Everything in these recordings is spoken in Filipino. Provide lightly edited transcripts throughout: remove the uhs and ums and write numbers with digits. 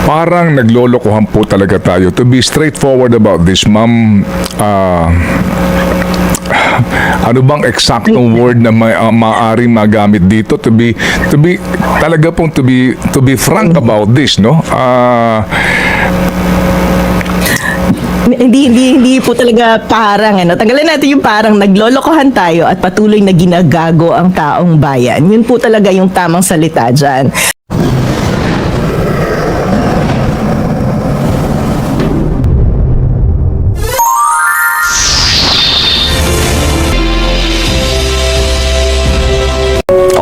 Parang naglolokohan po talaga tayo. To be straightforward about this, ma'am, ano bang eksaktong word na maaari magamit dito to be talaga pong to be frank about this, no? Hindi po talaga parang tanggalin natin yung parang naglolokohan tayo at patuloy na ginagago ang taong bayan. Yun po talaga yung tamang salita dyan.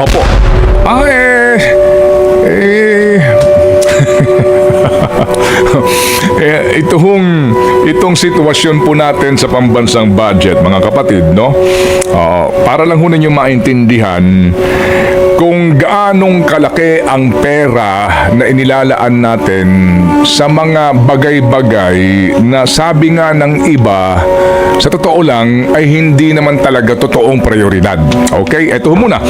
Opo. Itong sitwasyon po natin sa pambansang budget, mga kapatid, no? Para lang ho ninyo maintindihan kung gaanong kalaki ang pera na inilalaan natin sa mga bagay-bagay na sabi nga ng iba, sa totoo lang ay hindi naman talaga totoong prioridad. Okay? Ito muna.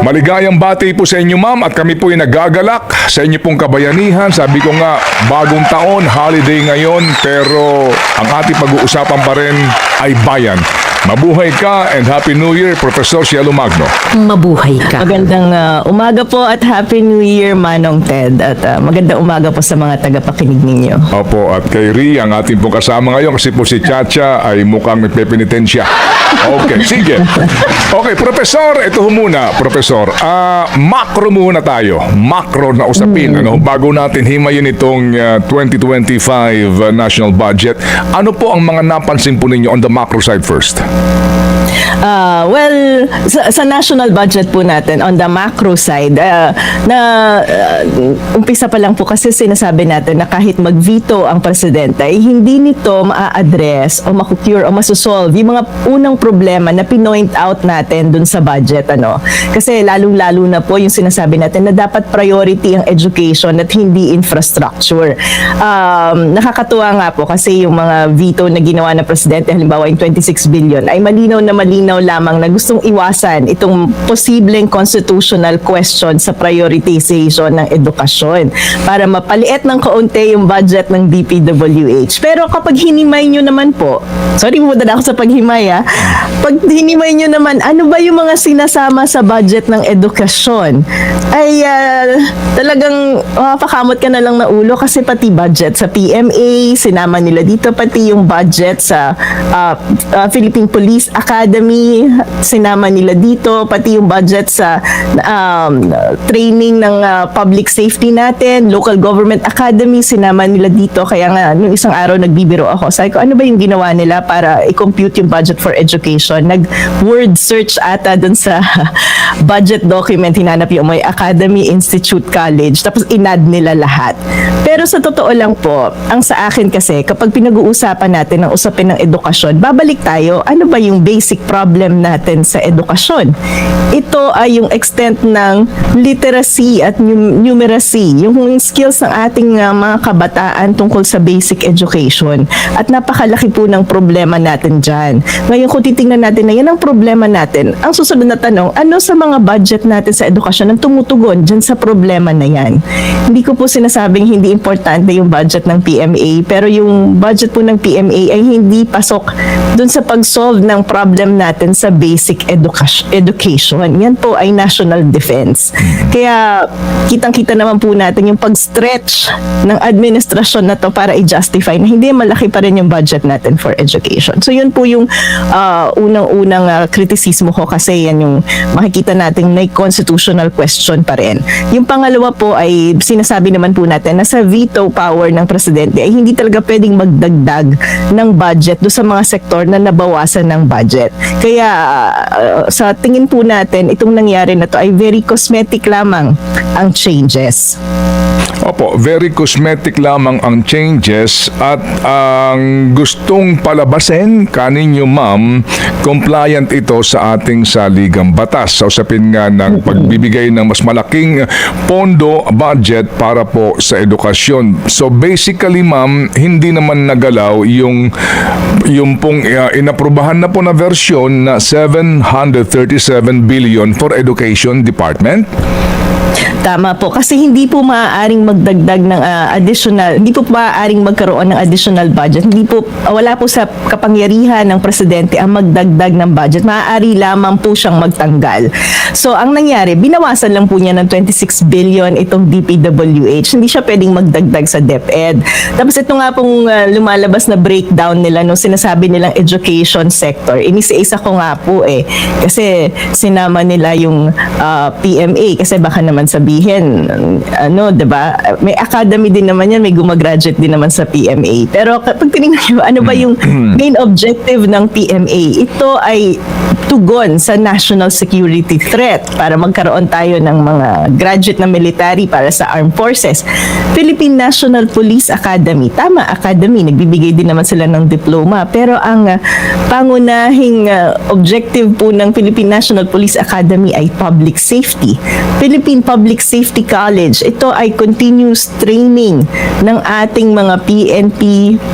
Maligayang bati po sa inyo, ma'am, at kami po ay nagagalak sa inyo pong kabayanihan. Sabi ko nga, bagong taon, holiday ngayon, pero ang ating pag-uusapan pa rin ay bayan. Mabuhay ka and Happy New Year, Professor Cielo Magno. Mabuhay ka. Magandang umaga po at Happy New Year, Manong Ted. At magandang umaga po sa mga tagapakinig ninyo. Opo, at kay Ri, ang ating pong kasama ngayon kasi po si Chacha ay mukhang nagpepenitensya. Okay, sige. Okay, Professor, ito muna, Professor. Macro muna tayo. Macro na usapin. Bago natin himayin itong 2025 national budget, ano po ang mga napansin po ninyo on the macro side first? Well, sa national budget po natin, on the macro side, umpisa pa lang po kasi sinasabi natin na kahit mag-veto ang presidente, ay hindi nito ma-address o ma-cure o masosolve yung mga unang problema na pinoint out natin dun sa budget. Kasi lalong-lalo na po yung sinasabi natin na dapat priority ang education at hindi infrastructure. Nakakatuwa nga po kasi yung mga veto na ginawa ng presidente, halimbawa yung 26 billion, ay malinaw lamang na gustong iwasan itong posibleng constitutional question sa prioritization ng edukasyon para mapaliit ng kaunti yung budget ng DPWH. Pero kapag hinimay nyo naman po, sorry muna na ako sa paghimay pag hinimay nyo naman, ano ba yung mga sinasama sa budget ng edukasyon, ay talagang pakamot ka na lang na ulo kasi pati budget sa PMA, sinama nila dito, pati yung budget sa Philippine Police Academy, sinama nila dito, pati yung budget sa training ng public safety natin, local government academy, sinama nila dito. Kaya nga, nung isang araw nagbibiro ako, sabi ko, ano ba yung ginawa nila para i-compute yung budget for education? Nag-word search ata dun sa budget document, hinanap yung may Academy Institute College, tapos inad nila lahat. Pero sa totoo lang po, ang sa akin kasi, kapag pinag-uusapan natin ang usapin ng edukasyon, babalik tayo, ano ba yung basic problem natin sa edukasyon? Ito ay yung extent ng literacy at numeracy, yung skills ng ating mga kabataan tungkol sa basic education. At napakalaki po ng problema natin dyan. Ngayon kung titingnan natin na yan ang problema natin, ang susunod na tanong, ano sa mga budget natin sa edukasyon ang tumutugon dyan sa problema na yan? Hindi ko po sinasabing hindi importante yung budget ng PMA, pero yung budget po ng PMA ay hindi pasok dun sa pag-solve ng problem natin sa basic education. Yan po ay national defense. Kaya kitang-kita naman po natin yung pag-stretch ng administrasyon na to para i-justify na hindi malaki pa rin yung budget natin for education. So yun po yung unang-unang kritisismo ko kasi yan yung makikita natin may constitutional question pa rin. Yung pangalawa po ay sinasabi naman po natin na sa veto power ng presidente ay hindi talaga pwedeng magdagdag ng budget do sa mga sektor na nabawasan ng budget. Kaya sa tingin po natin, itong nangyari na to ay very cosmetic lamang ang changes. Opo, very cosmetic lamang ang changes at ang gustong palabasin kaninyo, ma'am, compliant ito sa ating saligang batas sa usapin nga ng pagbibigay ng mas malaking pondo budget para po sa edukasyon. So basically, ma'am, hindi naman nagalaw yung pong inaprubahan na po na versyon na 737 billion for education department. Tama po. Kasi hindi po maaaring magdagdag ng hindi po maaaring magkaroon ng additional budget. Hindi po, wala po sa kapangyarihan ng presidente ang magdagdag ng budget. Maaari lamang po siyang magtanggal. So, ang nangyari, binawasan lang po niya ng 26 billion itong DPWH. Hindi siya pwedeng magdagdag sa DepEd. Tapos ito nga pong lumalabas na breakdown nila nung sinasabi nilang education sector. Inisa-isa ko nga po kasi sinama nila yung PMA kasi baka naman sabihin, 'di ba? May academy din naman yan, may gumagraduate din naman sa PMA. Pero kapag tinignan niyo, ano ba yung main objective ng PMA? Ito ay tugon sa national security threat para magkaroon tayo ng mga graduate na military para sa armed forces. Philippine National Police Academy. Tama, academy. Nagbibigay din naman sila ng diploma. Pero ang pangunahing objective po ng Philippine National Police Academy ay public safety. Philippine Public Safety College. Ito ay continuous training ng ating mga PNP,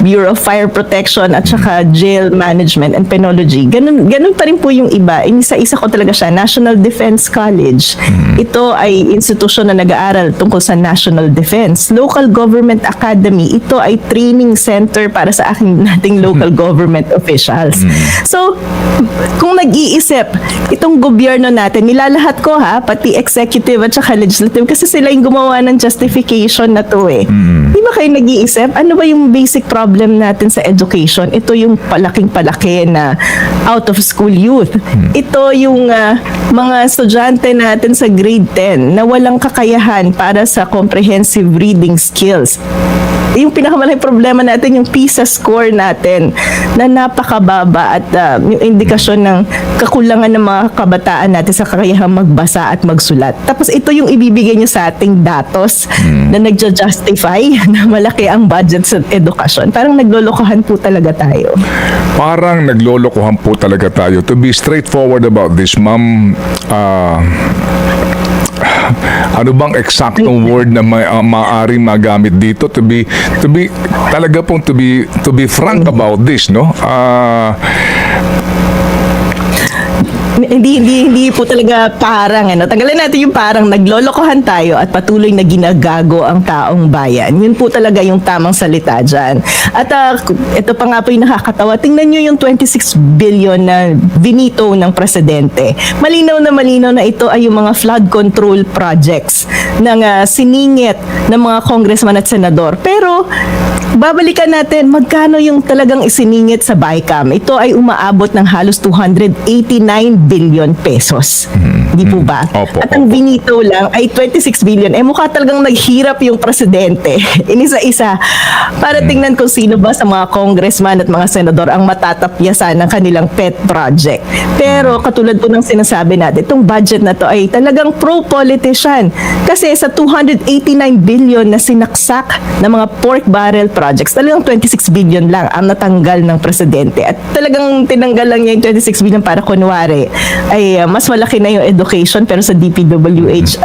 Bureau of Fire Protection at saka Jail Management and Penology. Ganun pa rin po yung iba. Inisa-isa ko talaga siya. National Defense College. Ito ay institusyon na nag-aaral tungkol sa national defense. Local Government Academy. Ito ay training center para sa nating local government officials. So, kung nag-iisip, itong gobyerno natin, nilalahat ko pati executive at saka legislative kasi sila yung gumawa ng justification na to Di ba kayo nag-iisip? Ano ba yung basic problem natin sa education? Ito yung palaking-palaki na out of school youth. Ito yung mga estudyante natin sa grade 10 na walang kakayahan para sa comprehensive reading skills. Yung pinakamalaking problema natin, yung PISA score natin na napakababa at yung indikasyon ng kakulangan ng mga kabataan natin sa kakayahang magbasa at magsulat. Tapos ito yung ibibigay nyo sa ating datos na nagja-justify na malaki ang budget sa edukasyon. Parang naglolokohan po talaga tayo. Parang naglolokohan po talaga tayo. To be straightforward about this, ma'am, ano bang eksaktong word na maaaring magamit dito to be talaga pong to be frank about this, no? Hindi po talaga parang tanggalin natin yung parang naglolokohan tayo at patuloy na ginagago ang taong bayan. Yun po talaga yung tamang salita dyan. At ito pa nga po yung nakakatawa. Tingnan nyo yung 26 billion na binito ng presidente. Malinaw na ito ay yung mga flood control projects ng siningit ng mga congressman at senador. Pero babalikan natin magkano yung talagang isiningit sa BICAM. Ito ay umaabot ng halos 289 billion pesos. Di po ba? Opo, at ang binito lang ay 26 billion. Mukha talagang naghirap yung presidente. Inisa-isa. Para tingnan kung sino ba sa mga congressman at mga senador ang matatapyasan ng kanilang pet project. Pero katulad po ng sinasabi natin, itong budget na to ay talagang pro-politician. Kasi sa 289 billion na sinaksak na mga pork barrel projects, talagang 26 billion lang ang natanggal ng presidente. At talagang tinanggal lang niya yung 26 billion para kunwari ay mas malaki na yung education pero sa DPWH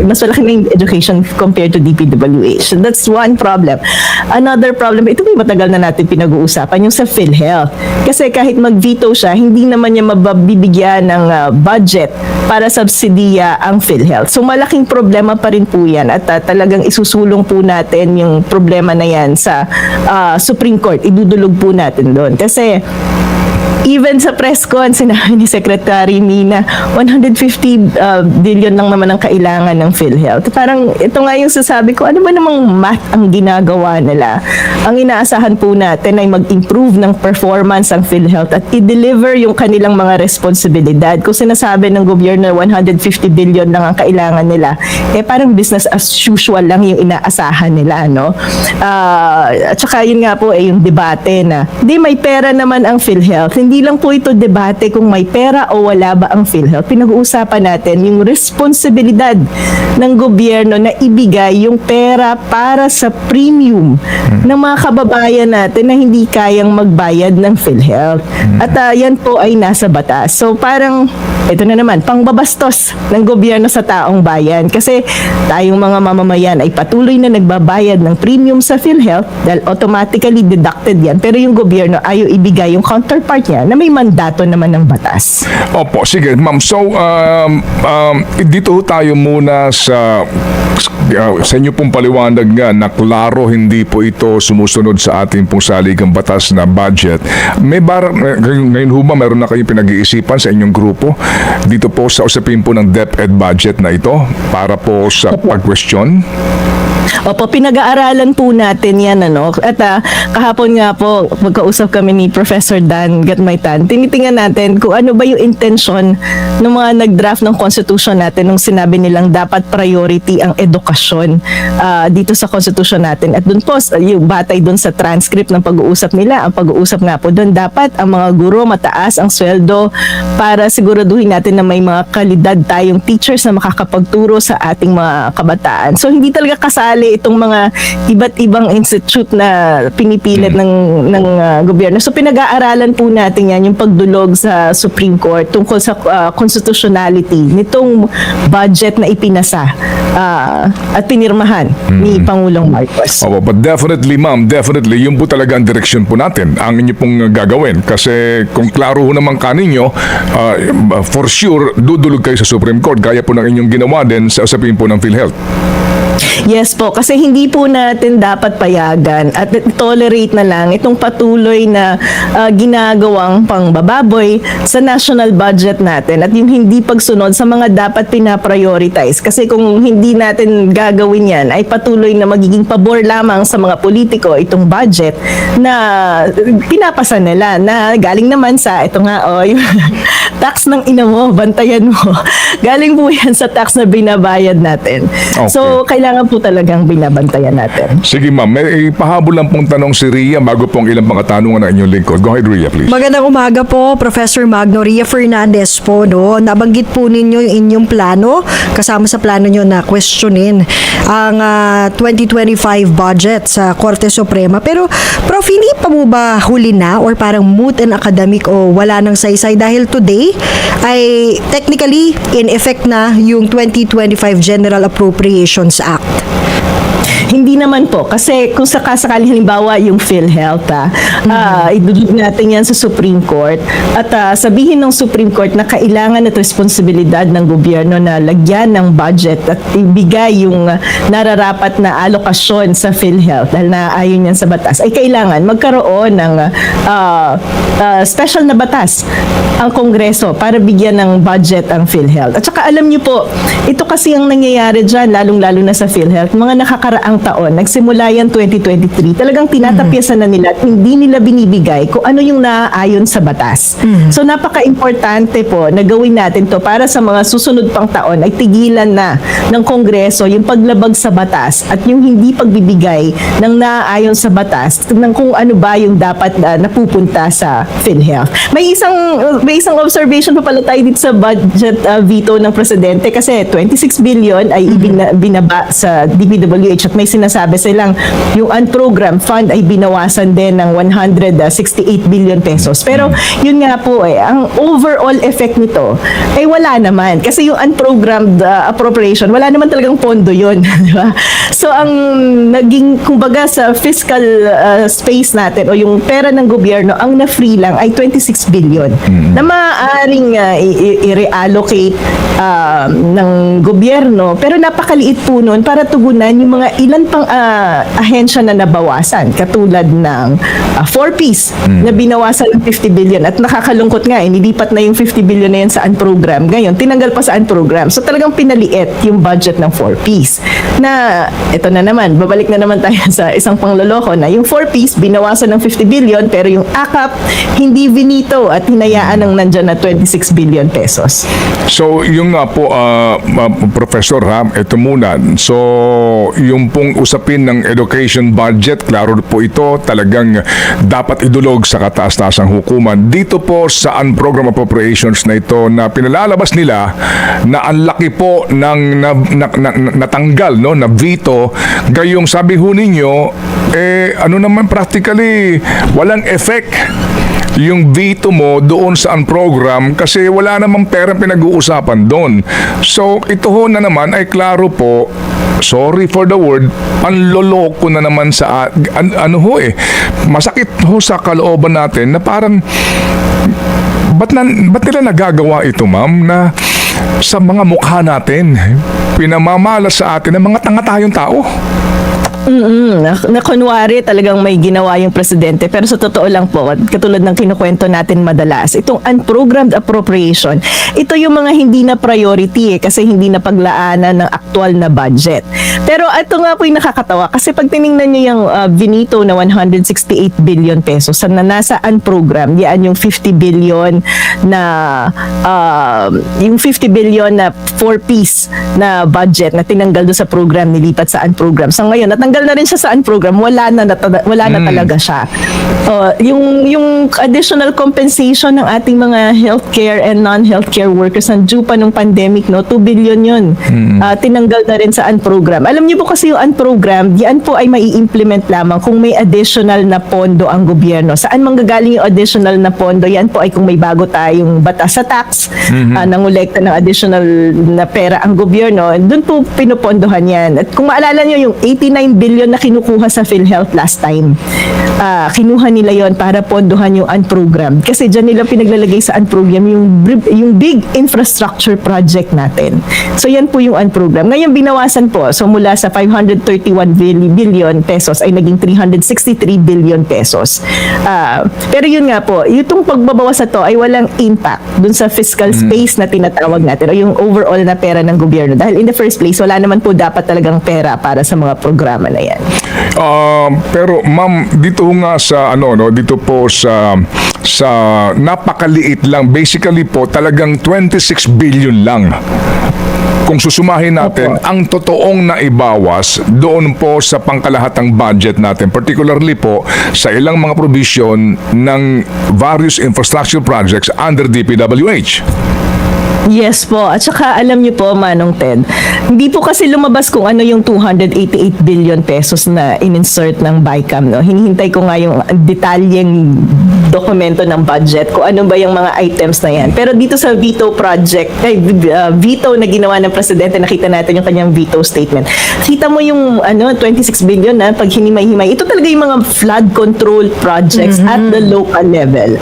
mas malaki na yung education compared to DPWH. That's one problem. Another problem, ito may matagal na natin pinag-uusapan, yung sa PhilHealth. Kasi kahit mag-veto siya, hindi naman niya mabibigyan ng budget para subsidiya ang PhilHealth. So malaking problema pa rin po yan at talagang isusulong po natin yung problema na yan sa Supreme Court. Idudulog po natin doon. Kasi even sa press con, sinabi ni Secretary Mina, 150 billion lang naman ang kailangan ng PhilHealth. Parang ito nga yung sasabi ko, ano ba namang math ang ginagawa nila? Ang inaasahan po natin ay mag-improve ng performance ang PhilHealth at i-deliver yung kanilang mga responsibilidad. Kung sinasabi ng gobyerno 150 billion lang ang kailangan nila, parang business as usual lang yung inaasahan nila, no? At saka yun nga po yung debate na, di may pera naman ang PhilHealth. Hindi lang po ito debate kung may pera o wala ba ang PhilHealth. Pinag-uusapan natin yung responsibilidad ng gobyerno na ibigay yung pera para sa premium ng mga kababayan natin na hindi kayang magbayad ng PhilHealth. At yan po ay nasa batas. So parang, ito na naman, pangbabastos ng gobyerno sa taong bayan. Kasi tayong mga mamamayan ay patuloy na nagbabayad ng premium sa PhilHealth dahil automatically deducted yan. Pero yung gobyerno ayaw ibigay yung counterpart niya na may mandato naman ng batas. Opo, sige ma'am. So, dito tayo muna sa inyo pong paliwanag nga na klaro hindi po ito sumusunod sa ating pong saligang batas na budget. Ngayon ho ba meron na kayong pinag-iisipan sa inyong grupo dito po sa usapin po ng DepEd budget na ito para po sa pag-question? Opo, pinag-aaralan po natin yan, ano. At kahapon nga po, magkausap kami ni Professor Dan Gatmaytan, tinitingnan natin kung ano ba yung intention ng mga nag-draft ng Constitution natin nung sinabi nilang dapat priority ang edukasyon dito sa Constitution natin. At dun po, yung batay dun sa transcript ng pag-uusap nila, ang pag-uusap nga po dun, dapat ang mga guro mataas ang sweldo para siguraduhin natin na may mga kalidad tayong teachers na makakapagturo sa ating mga kabataan. So, hindi talaga kasali itong mga iba't ibang institute na pinipilit ng gobyerno. So pinag-aaralan po natin yan, yung pagdulog sa Supreme Court tungkol sa constitutionality nitong budget na ipinasa at pinirmahan ni Pangulong Marcos. Opo, but definitely ma'am, definitely yun po talaga ang direksyon po natin ang inyo pong gagawin kasi kung klaro ho naman kaninyo, for sure dudulog kayo sa Supreme Court gaya po ng inyong ginawa din sa usapin po ng PhilHealth. Yes po, kasi hindi po natin dapat payagan at tolerate na lang itong patuloy na ginagawang pangbababoy sa national budget natin at yung hindi pagsunod sa mga dapat pinaprioritize. Kasi kung hindi natin gagawin yan, ay patuloy na magiging pabor lamang sa mga politiko itong budget na pinapasa nila na galing naman sa, ito nga, yung tax ng ina mo, bantayan mo. Galing po yan sa tax na binabayad natin. Okay. So, kailangan po talagang binabantayan natin. Sige ma'am, may pahabol lang pong tanong si Ria bago pong ilang mga katanungan ng inyong lingkod. Go ahead Ria, please. Magandang umaga po, Professor Magno. Ria Fernandez po, no? Nabanggit po ninyo yung inyong plano, kasama sa plano nyo na questionin ang 2025 budget sa Korte Suprema. Pero, Prof, hindi pa mo ba huli na or parang moot and academic o wala nang saysay dahil today ay technically in effect na yung 2025 General Appropriations Act? Hindi naman po. Kasi kung sakasakali halimbawa yung PhilHealth, idudug natin yan sa Supreme Court at sabihin ng Supreme Court na kailangan at responsibilidad ng gobyerno na lagyan ng budget at ibigay yung nararapat na alokasyon sa PhilHealth dahil naayon yan sa batas, ay kailangan magkaroon ng special na batas ang Kongreso para bigyan ng budget ang PhilHealth. At saka alam niyo po, ito kasi ang nangyayari dyan, lalong-lalo na sa PhilHealth, mga nakakaraang taon, nagsimula yan 2023, talagang tinatapyasan na nila at hindi nila binibigay kung ano yung naaayon sa batas. So napaka-importante po na gawin natin to para sa mga susunod pang taon ay tigilan na ng Kongreso yung paglabag sa batas at yung hindi pagbibigay ng naaayon sa batas ng kung ano ba yung dapat napupunta sa PhilHealth. May isang observation pa pala tayo dito sa budget veto ng Presidente kasi 26 billion ay binaba sa DPWH at may sinasabi silang yung unprogrammed fund ay binawasan din ng 168 billion pesos. Pero yun nga po ang overall effect nito ay wala naman kasi yung unprogrammed appropriation, wala naman talagang pondo yun. Diba? So ang naging kumbaga sa fiscal space natin o yung pera ng gobyerno, ang na-free lang ay 26 billion na maaaring i-reallocate ng gobyerno pero napakaliit po nun para tugunan yung mga ilan pang ahensya na nabawasan katulad ng 4Ps na binawasan ng 50 billion at nakakalungkot nga nilipat na yung 50 billion na yan sa unprogram ngayon tinanggal pa sa unprogram so talagang pinaliit yung budget ng 4Ps na ito na naman babalik na naman tayo sa isang pangloloko na yung 4Ps binawasan ng 50 billion pero yung AKAP hindi vinito at hinayaan ng nandyan na 26 billion pesos. So, yung nga po, Professor, ito muna. So, yung pong usapin ng education budget, klaro po ito, talagang dapat idulog sa kataas-taasang hukuman. Dito po sa unprogram appropriations na ito na pinalalabas nila na ang laki po ng natanggal, no, na veto, gayong sabi ho ninyo, ano naman practically, walang effect yung veto mo doon sa program kasi wala namang perang pinag-uusapan doon. So, ito ho na naman ay klaro po, sorry for the word, panloloko na naman sa masakit ho sa kalooban natin na parang ba't nila nagagawa ito, ma'am, na sa mga mukha natin pinamamalas sa atin ng mga tanga tayong tao? Na kunwari talagang may ginawa yung presidente, pero sa totoo lang po, katulad ng kinukwento natin madalas, itong unprogrammed appropriation, ito yung mga hindi na priority kasi hindi na paglaanan ng aktual na budget. Pero ito nga po yung nakakatawa kasi pag tiningnan nyo yung vinito na 168 billion pesos na nasa unprogrammed, yan yung 50 billion na yung 50 billion na 4-piece na budget na tinanggal doon sa program, nilipat sa unprogrammed. So ngayon, natanggal na rin siya sa unprogram, wala na talaga siya. Yung additional compensation ng ating mga healthcare and non-healthcare workers na due pa nung pandemic, 2 billion yun. Tinanggal na rin sa unprogram. Alam niyo po kasi yung unprogram, yan po ay mai-implement lamang kung may additional na pondo ang gobyerno. Saan manggagaling yung additional na pondo? Yan po ay kung may bago tayong batas sa tax, nangolekta ng additional na pera ang gobyerno, doon po pinupondohan yan. At kung maalala niyo yung 89 billion na kinukuha sa PhilHealth last time, kinuha nila yon para pondohan yung unprogrammed. Kasi dyan nila pinaglalagay sa unprogrammed yung big infrastructure project natin. So yan po yung unprogrammed. Ngayon binawasan po. So mula sa 531 billion pesos ay naging 363 billion pesos. Pero yun nga po, itong pagbabawas na to ay walang impact dun sa fiscal space na tinatawag natin o yung overall na pera ng gobyerno. Dahil in the first place, wala naman po dapat talagang pera para sa mga programa na yan. Pero ma'am, dito nga sa dito po sa napakaliit lang, basically po talagang 26 billion lang. Kung susumahin natin ang totoong naibawas doon po sa pangkalahatang budget natin, particularly po sa ilang mga provision ng various infrastructure projects under DPWH. Yes po. At saka alam niyo po, Manong Ted, hindi po kasi lumabas kung ano yung 288 billion pesos na in-insert ng BICAM. No? Hinihintay ko nga yung detalyeng dokumento ng budget, kung ano ba yung mga items na yan. Pero dito sa veto project, veto na ginawa ng presidente, nakita natin yung kanyang veto statement. Kita mo yung 26 billion na pag hinimay-himay. Ito talaga yung mga flood control projects at the local level.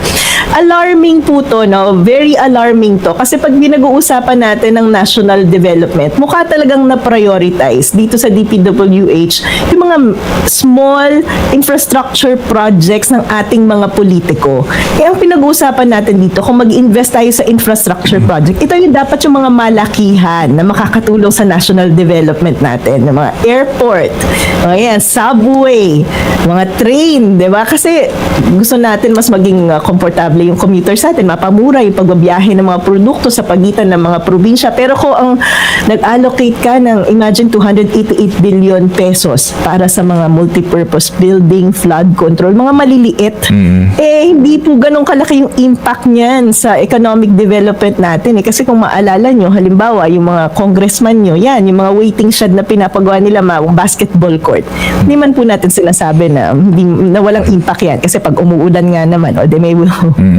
Alarming po to, no? Very alarming to. Kasi pag pinag-uusapan natin ng national development, mukha talagang na-prioritize dito sa DPWH yung mga small infrastructure projects ng ating mga politiko. Kaya ang pinag-uusapan natin dito, kung mag-invest tayo sa infrastructure project, ito yung dapat yung mga malakihan na makakatulong sa national development natin. Yung mga airport, mga subway, mga train, di ba? Kasi gusto natin mas maging komportable yung commuter sa atin, mapamura yung pagbabiyahe ng mga produkto sa pagitan ng mga probinsya. Pero kung ang nag-allocate ka ng, imagine, 288 billion pesos para sa mga multipurpose building, flood control, mga maliliit, hindi po ganun kalaki yung impact niyan sa economic development natin. Kasi kung maalala nyo, halimbawa, yung mga congressman nyo, yan, yung mga waiting shed na pinapagawa nila, mga basketball court, hindi man po natin sinasabi na, na walang impact yan. Kasi pag umuulan nga naman, may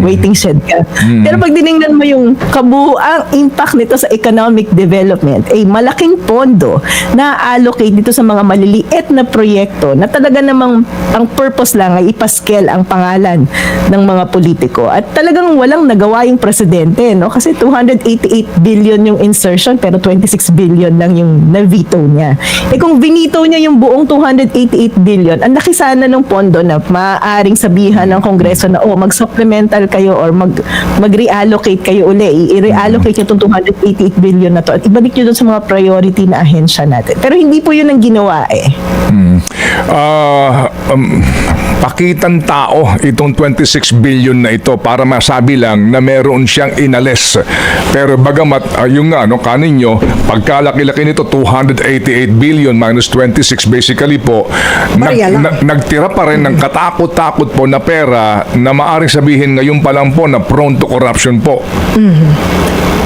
waiting shed ka. Pero pag dinignan mo yung kabuuang impact nito sa economic development, malaking pondo na allocate dito sa mga maliliit na proyekto na talaga namang ang purpose lang ay ipascale ang pangalan ng mga politiko. At talagang walang nagawa yung presidente, no? Kasi 288 billion yung insertion pero 26 billion lang yung na-veto niya. Kung vinito niya yung buong 288 billion, ang laki sana ng pondo na maaaring sabihan ng Kongreso na mag-supplemental kayo or mag-reallocate kayo uli. I-reallocate nyo itong 288 billion na to at ibalik nyo doon sa mga priority na ahensya natin. Pero hindi po yun ang ginawa Pakitang tao itong 26 billion na ito para masabi lang na meron siyang inalis. Pero bagamat yung kanin nyo, pagkalaki-laki nito 288 billion minus 26 basically po, nagtira pa rin ng katakot-takot po na pera na maaring sabihin ngayon pa lang po na prone to corruption po.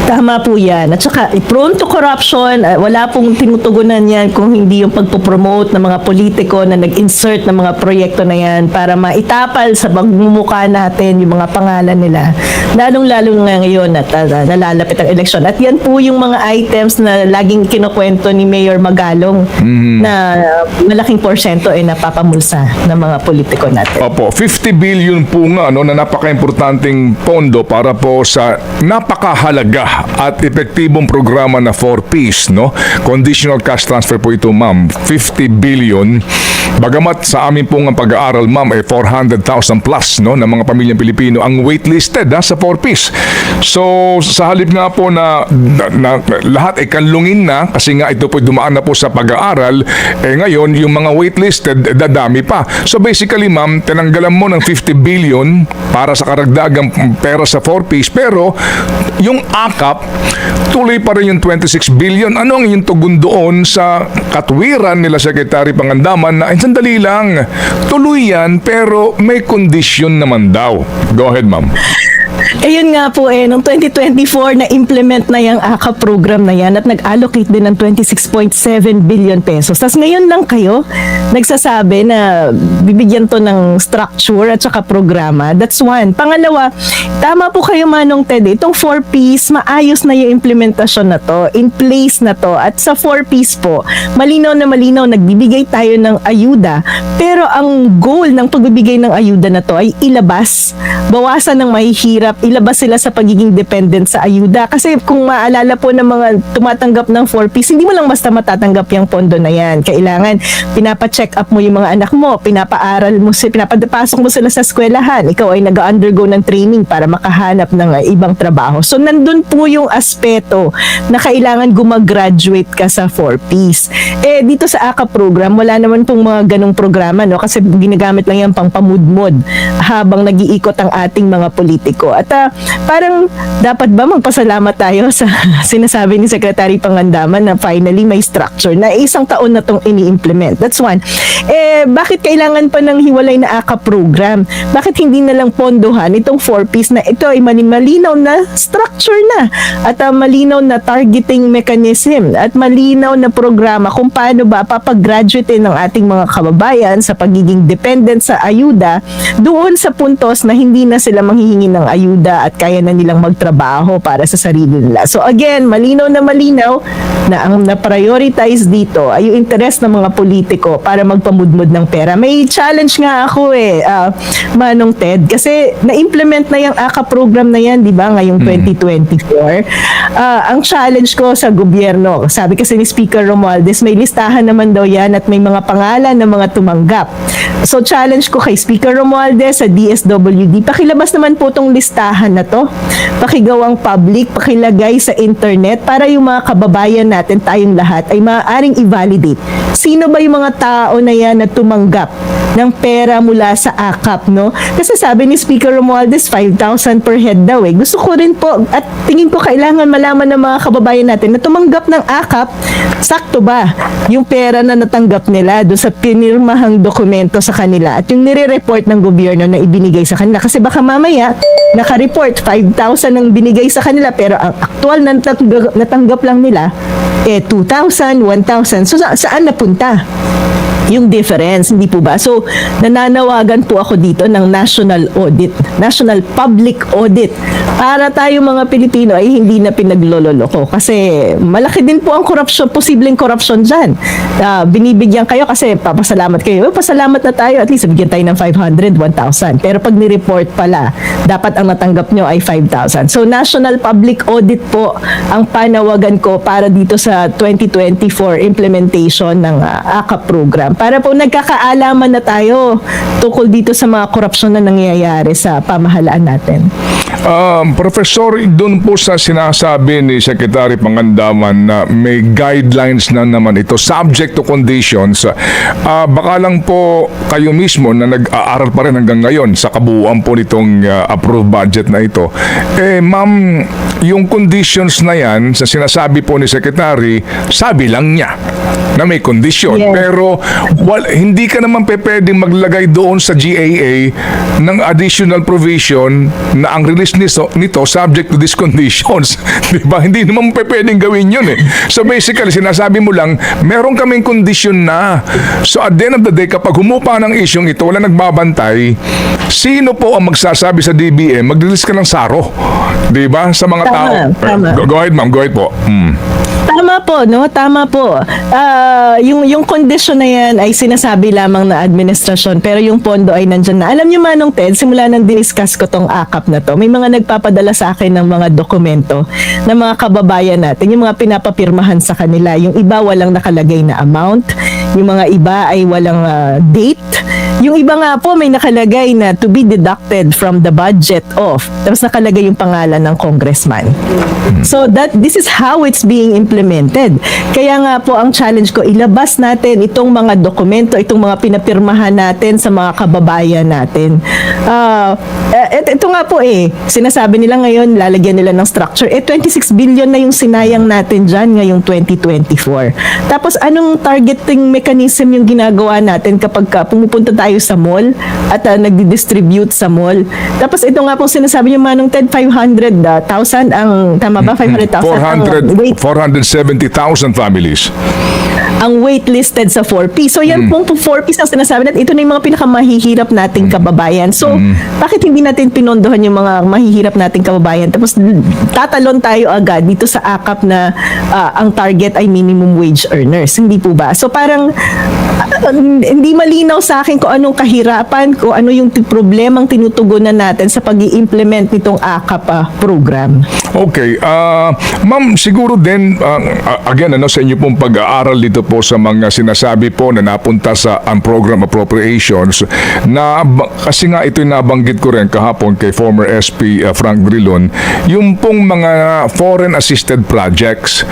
Tama po yan. At saka, prone to corruption, wala pong tinutugunan yan kung hindi yung pagpopromote ng mga politiko na nag-insert ng mga proyekto na yan para maitapal sa pagmumukha natin yung mga pangalan nila. Lalong-lalo nga ngayon at nalalapit ang eleksyon. At yan po yung mga items na laging kinukwento ni Mayor Magalong na malaking porsyento ay napapamulsa ng mga politiko natin. Opo, 50 billion po nga no, na napaka-importanting pondo para po sa napakahalaga at epektibong programa na 4Ps, no? Conditional cash transfer po ito, ma'am. 50 billion. Bagamat sa amin pong ang pag-aaral, ma'am, 400,000 plus, no, ng mga pamilyang Pilipino ang waitlisted sa 4Ps. So, sa halip nga po na lahat ay kanlungin na kasi nga ito po dumaan na po sa pag-aaral, ngayon yung mga waitlisted dadami pa. So basically, ma'am, tinanggalan mo ng 50 billion para sa karagdagang pera sa 4Ps, pero yung AKAP, tuloy pa rin yung 26 billion. Ano ang yung tugon doon sa katwiran nila Secretary Pangandaman na sandali lang, tuloy yan pero may kondisyon naman daw. Go ahead, ma'am. Ayun nga po noong 2024 na implement na yung AKA program na yan at nag-allocate din ng 26.7 billion pesos. Tapos ngayon lang kayo nagsasabi na bibigyan to ng structure at saka programa. That's one. Pangalawa, tama po kayo Manong Ted, itong 4Ps, maayos na yung implementasyon na to, in place na to. At sa 4Ps po, malinaw na malinaw, nagbibigay tayo ng ayuda. Pero ang goal ng pagbibigay ng ayuda na to ay ilabas, bawasan ng mahihirap, ilabas sila sa pagiging dependent sa ayuda. Kasi kung maalala po ng mga tumatanggap ng 4Ps, hindi mo lang basta matatanggap yung pondo na yan. Kailangan pinapa-check up mo yung mga anak mo, pinapaaral mo, pinapadapasok mo sila sa eskwelahan. Ikaw ay nag-undergo ng training para makahanap ng ibang trabaho. So nandun po yung aspeto na kailangan gumagraduate ka sa 4Ps. Dito sa AKA program, wala naman pong mga ganong programa, no? Kasi ginagamit lang yan pang pamudmod habang nag-iikot ang ating mga politiko. At parang dapat ba magpasalamat tayo sa sinasabi ni Secretary Pangandaman na finally may structure na isang taon na tong ini-implement. That's one. Bakit kailangan pa ng hiwalay na AKA program? Bakit hindi na lang pondohan itong 4Ps na ito ay malinaw na structure na at malinaw na targeting mechanism at malinaw na programa kung paano ba papagraduate ng ating mga kababayan sa pagiging dependent sa ayuda doon sa puntos na hindi na sila manghihingi ng ayuda at kaya na nilang magtrabaho para sa sarili nila. So again, malinaw na ang na-prioritize dito ay yung interest ng mga politiko para magpamudmud ng pera. May challenge nga ako Manong Ted, kasi na-implement na yung AKA program na yan, di ba, ngayong 2024. Ang challenge ko sa gobyerno, sabi kasi ni Speaker Romualdez, may listahan naman daw yan at may mga pangalan ng mga tumanggap. So challenge ko kay Speaker Romualdez sa DSWD, pakilabas naman po tong listahan na to, pakigawang public, pakilagay sa internet para yung mga kababayan natin, tayong lahat, ay maaaring i-validate. Sino ba yung mga tao na yan na tumanggap ng pera mula sa AKAP, no? Kasi sabi ni Speaker Romualdez, 5,000 per head daw eh. Gusto ko rin po, at tingin ko kailangan malaman ng mga kababayan natin na tumanggap ng AKAP, sakto ba yung pera na natanggap nila doon sa pinirmahang dokumento sa kanila at yung nire-report ng gobyerno na ibinigay sa kanila. Kasi baka mamaya, naka-report 5,000 ang binigay sa kanila pero ang aktual na natanggap lang nila 2,000, 1,000. So saan napunta yung difference, hindi po ba? So, nananawagan po ako dito ng national audit, national public audit, para tayo mga Pilipino ay hindi na pinaglololoko. Kasi malaki din po ang korupsyon, posibleng korupsyon dyan. Binibigyan kayo kasi papasalamat kayo. Pasalamat na tayo, at least bigyan tayo ng 500, 1,000. Pero pag ni-report pala, dapat ang natanggap nyo ay 5,000. So, national public audit po ang panawagan ko para dito sa 2024 implementation ng AKA program. Para po nagkakaalaman na tayo tungkol dito sa mga korupsyon na nangyayari sa pamahalaan natin. Professor, doon po sa sinasabi ni Secretary Pangandaman na may guidelines na naman ito, subject to conditions, baka lang po kayo mismo na nag-aaral pa rin hanggang ngayon sa kabuuan po nitong approved budget na ito. Ma'am, yung conditions na yan, sa sinasabi po ni Secretary, sabi lang niya na may kondisyon. Yes. Pero Hindi ka naman pwedeng maglagay doon sa GAA ng additional provision na ang release nito subject to these conditions. Di ba? Hindi naman pwedeng gawin yun eh. So basically, sinasabi mo lang, meron kaming kondisyon na. So at the end of the day, kapag humupa ng isyong ito, wala nagbabantay, sino po ang magsasabi sa DBM, mag-release ka ng SARO? Di ba? Sa mga Tama, tao. tama. Go ahead, ma'am. Go ahead po. Tama po, no? Tama po. Yung kondisyon na yan ay sinasabi lamang na administrasyon, pero yung pondo ay nandyan na. Alam niyo, Manong Ted, simula nang diniscuss ko tong AKAP na to, may mga nagpapadala sa akin ng mga dokumento ng mga kababayan natin, yung mga pinapapirmahan sa kanila. Yung iba walang nakalagay na amount, yung mga iba ay walang date, yung iba nga po may nakalagay na to be deducted from the budget of, tapos nakalagay yung pangalan ng congressman. So this is how it's being implemented. Kaya nga po ang challenge ko, ilabas natin itong mga dokumento, itong mga pinapirmahan natin sa mga kababayan natin. Ito nga po sinasabi nila ngayon, lalagyan nila ng structure. 26 billion na yung sinayang natin dyan ngayong 2024. Tapos anong targeting mechanism yung ginagawa natin kapag pumupunta tayo sa mall at nagdi-distribute sa mall. Tapos ito nga po sinasabi niyo, Manong Ted, 500,000 ang, tama ba? 500,000 470,000 families. ang waitlisted sa 4P. So yan pong 4P ang sinasabi natin, ito na yung mga pinakamahihirap nating kababayan. So bakit hindi natin pinondohan yung mga mahihirap nating kababayan? Tapos tatalon tayo agad dito sa AKAP na ang target ay minimum wage earners. Hindi po ba? So parang hindi malinaw sa akin kung anong kahirapan, kung ano yung problemang tinutugunan natin sa pag-i-implement nitong AKAP program. Okay. Ma'am, siguro din, again, sa inyo pong pag-aaral dito po sa mga sinasabi po na napunta sa program appropriations, na kasi nga ito'y nabanggit ko rin kahapon kay former SP Frank Drilon, yung pong mga foreign assisted projects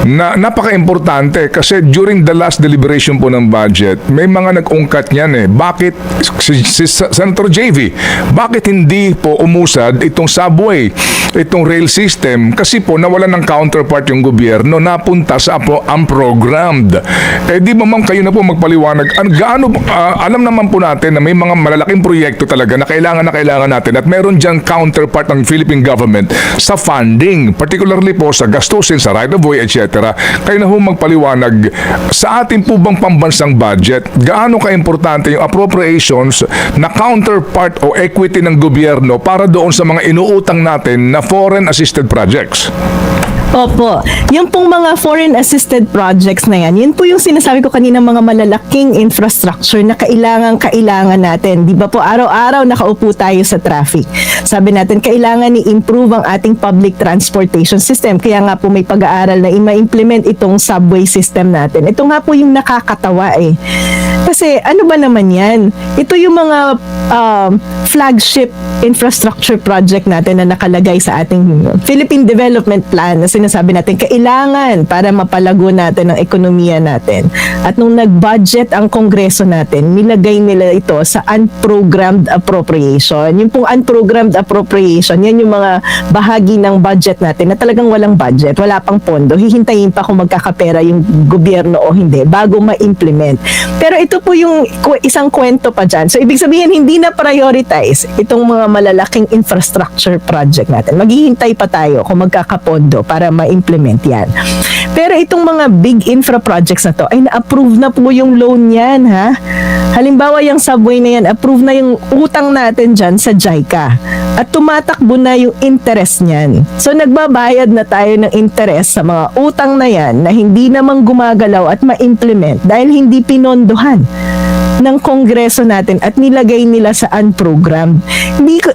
na napaka-importante kasi during the last deliberation po ng budget, may mga nag-ungkat niyan Bakit si Senator JV, bakit hindi po umusad itong subway, itong rail system? Kasi po nawalan ng counterpart yung gobyerno, napunta sa unprogrammed. Di ba ma'am, kayo na po magpaliwanag, alam naman po natin na may mga malalaking proyekto talaga na kailangan natin at meron dyan counterpart ng Philippine government sa funding, particularly po sa gastusin, sa right of way, etc. Kayo na po magpaliwanag, sa ating po bang pambansang budget, gaano ka-importante yung appropriations na counterpart o equity ng gobyerno para doon sa mga inuutang natin na foreign assisted projects? Opo. Yung pong mga foreign assisted projects na yan, yun po yung sinasabi ko kanina, mga malalaking infrastructure na kailangan natin. Di ba po, araw-araw nakaupo tayo sa traffic. Sabi natin, kailangan i-improve ang ating public transportation system. Kaya nga po may pag-aaral na i-implement itong subway system natin. Ito nga po yung nakakatawa Kasi ano ba naman yan? Ito yung mga flagship infrastructure project natin na nakalagay sa ating Philippine Development Plan na sinasabi natin kailangan para mapalago natin ang ekonomiya natin. At nung nag-budget ang Kongreso natin, nilagay nila ito sa unprogrammed appropriation. Yung pong unprogrammed appropriation, yan yung mga bahagi ng budget natin na talagang walang budget, wala pang pondo. Hihintayin pa kung magkakapera yung gobyerno o hindi bago ma-implement. Pero ito po yung isang kwento pa dyan. So ibig sabihin, hindi na prioritize itong mga malalaking infrastructure project natin. Maghihintay pa tayo kung magkakapondo para ma-implement yan. Pero itong mga big infra projects na to, ay na-approve na po yung loan yan, ha? Halimbawa, yung subway na yan, approve na yung utang natin dyan sa JICA. At tumatakbo na yung interest niyan. So, nagbabayad na tayo ng interest sa mga utang na yan na hindi naman gumagalaw at ma-implement dahil hindi pinondohan ng Kongreso natin at nilagay nila sa unprogrammed. Hindi ko,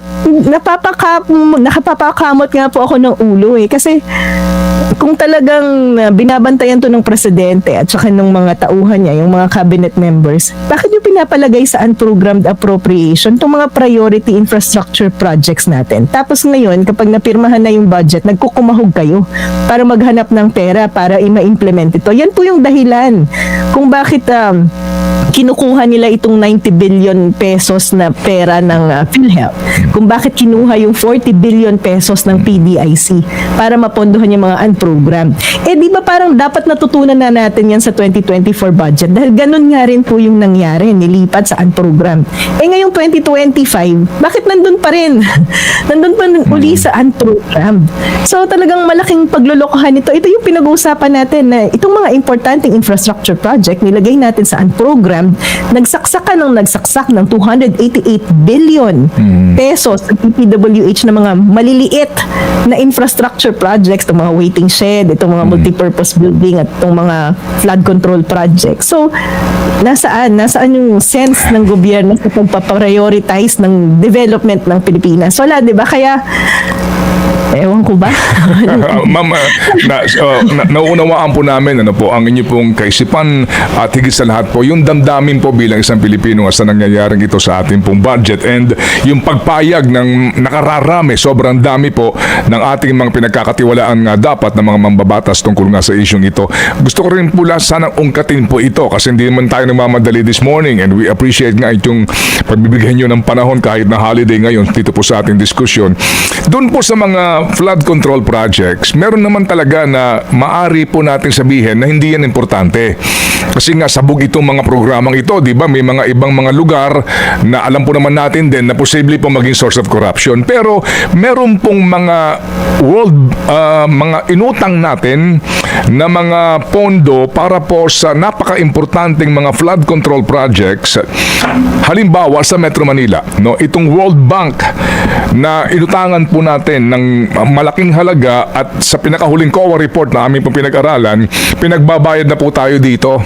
nakapapakamot nga po ako ng ulo kasi kung talagang binabantayan to ng presidente at saka ng mga tauhan niya, yung mga cabinet members, bakit nyo pinapalagay sa unprogrammed appropriation itong mga priority infrastructure projects natin? Tapos ngayon, kapag napirmahan na yung budget, nagkukumahog kayo para maghanap ng pera para i-implement ito. Yan po yung dahilan kung bakit kinukuha nila itong 90 billion pesos na pera ng PhilHealth, kung bakit kinuha yung 40 billion pesos ng PDIC para mapondohan yung mga unprogrammed. Di ba parang dapat natutunan na natin yan sa 2024 budget dahil ganun nga rin po yung nangyari, nilipat sa unprogrammed. Ngayong 2025, bakit nandun pa rin? Nandun pa uli sa unprogrammed. So talagang malaking paglulukohan ito. Ito yung pinag-uusapan natin na itong mga importanteng infrastructure project nilagay natin sa unprogrammed, nagsaksak ng 288 billion pesos sa PPWH na mga maliliit na infrastructure projects, itong mga waiting shed, itong mga multipurpose building at itong mga flood control projects. So, nasaan yung sense ng gobyerno sa pagpaprioritize ng development ng Pilipinas? Wala, di ba? Kaya, ewan ko ba? Ma'am, nauunawaan po namin ang inyo pong kaisipan at higit sa lahat po yung damdamin po bilang isang Pilipino sa nangyayaring ito sa ating pong budget and yung pagpayag ng nakararami, sobrang dami po ng ating mga pinagkakatiwalaan nga dapat ng mga mambabatas tungkol nga sa isyong ito. Gusto ko rin po sanang ungkatin po ito kasi hindi naman tayo nagmamadali this morning and we appreciate nga itong pagbibigyan nyo ng panahon kahit na holiday ngayon dito po sa ating diskusyon. Doon po sa mga flood control projects, meron naman talaga na maari po natin sabihin na hindi yan importante. Kasi nga sabog itong mga programang ito, di ba? May mga ibang mga lugar na alam po naman natin din na posible po maging source of corruption. Pero meron pong mga mga inutang natin na mga pondo para po sa napaka-importanting mga flood control projects. Halimbawa sa Metro Manila, no, itong World Bank na inutangan po natin ng malaking halaga at sa pinakahuling COA report na aming pong pinag-aralan, pinagbabayad na po tayo dito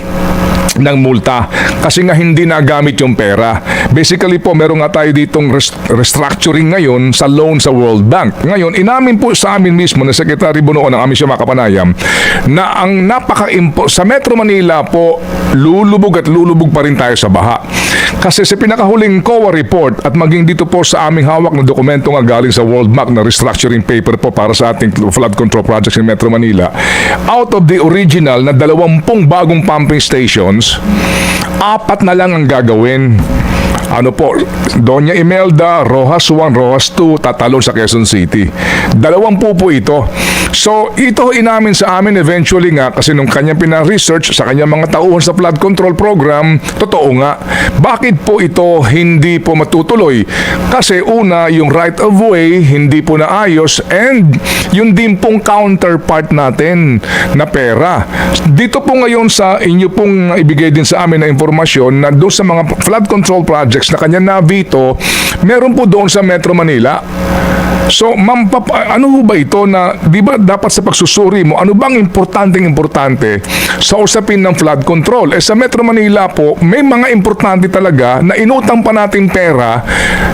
ng multa kasi nga hindi nagamit yung pera. Basically po, meron nga tayo ditong restructuring ngayon sa loan sa World Bank. Ngayon, inamin po sa amin mismo na Secretary Bunoan ng aming siya makapanayam na ang sa Metro Manila po, lulubog pa rin tayo sa baha. Kasi sa pinakahuling COA report at maging dito po sa aming hawak na dokumento nga galing sa World Bank na restructuring paper po para sa ating flood control projects in Metro Manila, out of the original na 20 bagong pumping stations, 4 na lang ang gagawin. Ano po, Doña Imelda, Rojas 1, Rojas 2, tatalon sa Quezon City. 20 po ito. So, ito inamin sa amin eventually nga kasi nung kanyang pina-research sa kanyang mga tauhan sa flood control program, totoo nga. Bakit po ito hindi po matutuloy? Kasi una, yung right of way, hindi po naayos and yung din pong counterpart natin na pera. Dito po ngayon sa inyo pong ibigay din sa amin na informasyon na doon sa mga flood control projects na kanya nabito, meron po doon sa Metro Manila. So, ma'am, ano ho ba ito na, di ba dapat sa pagsusuri mo, ano bang importante sa usapin ng flood control? Sa Metro Manila po, may mga importante talaga na inutang pa nating pera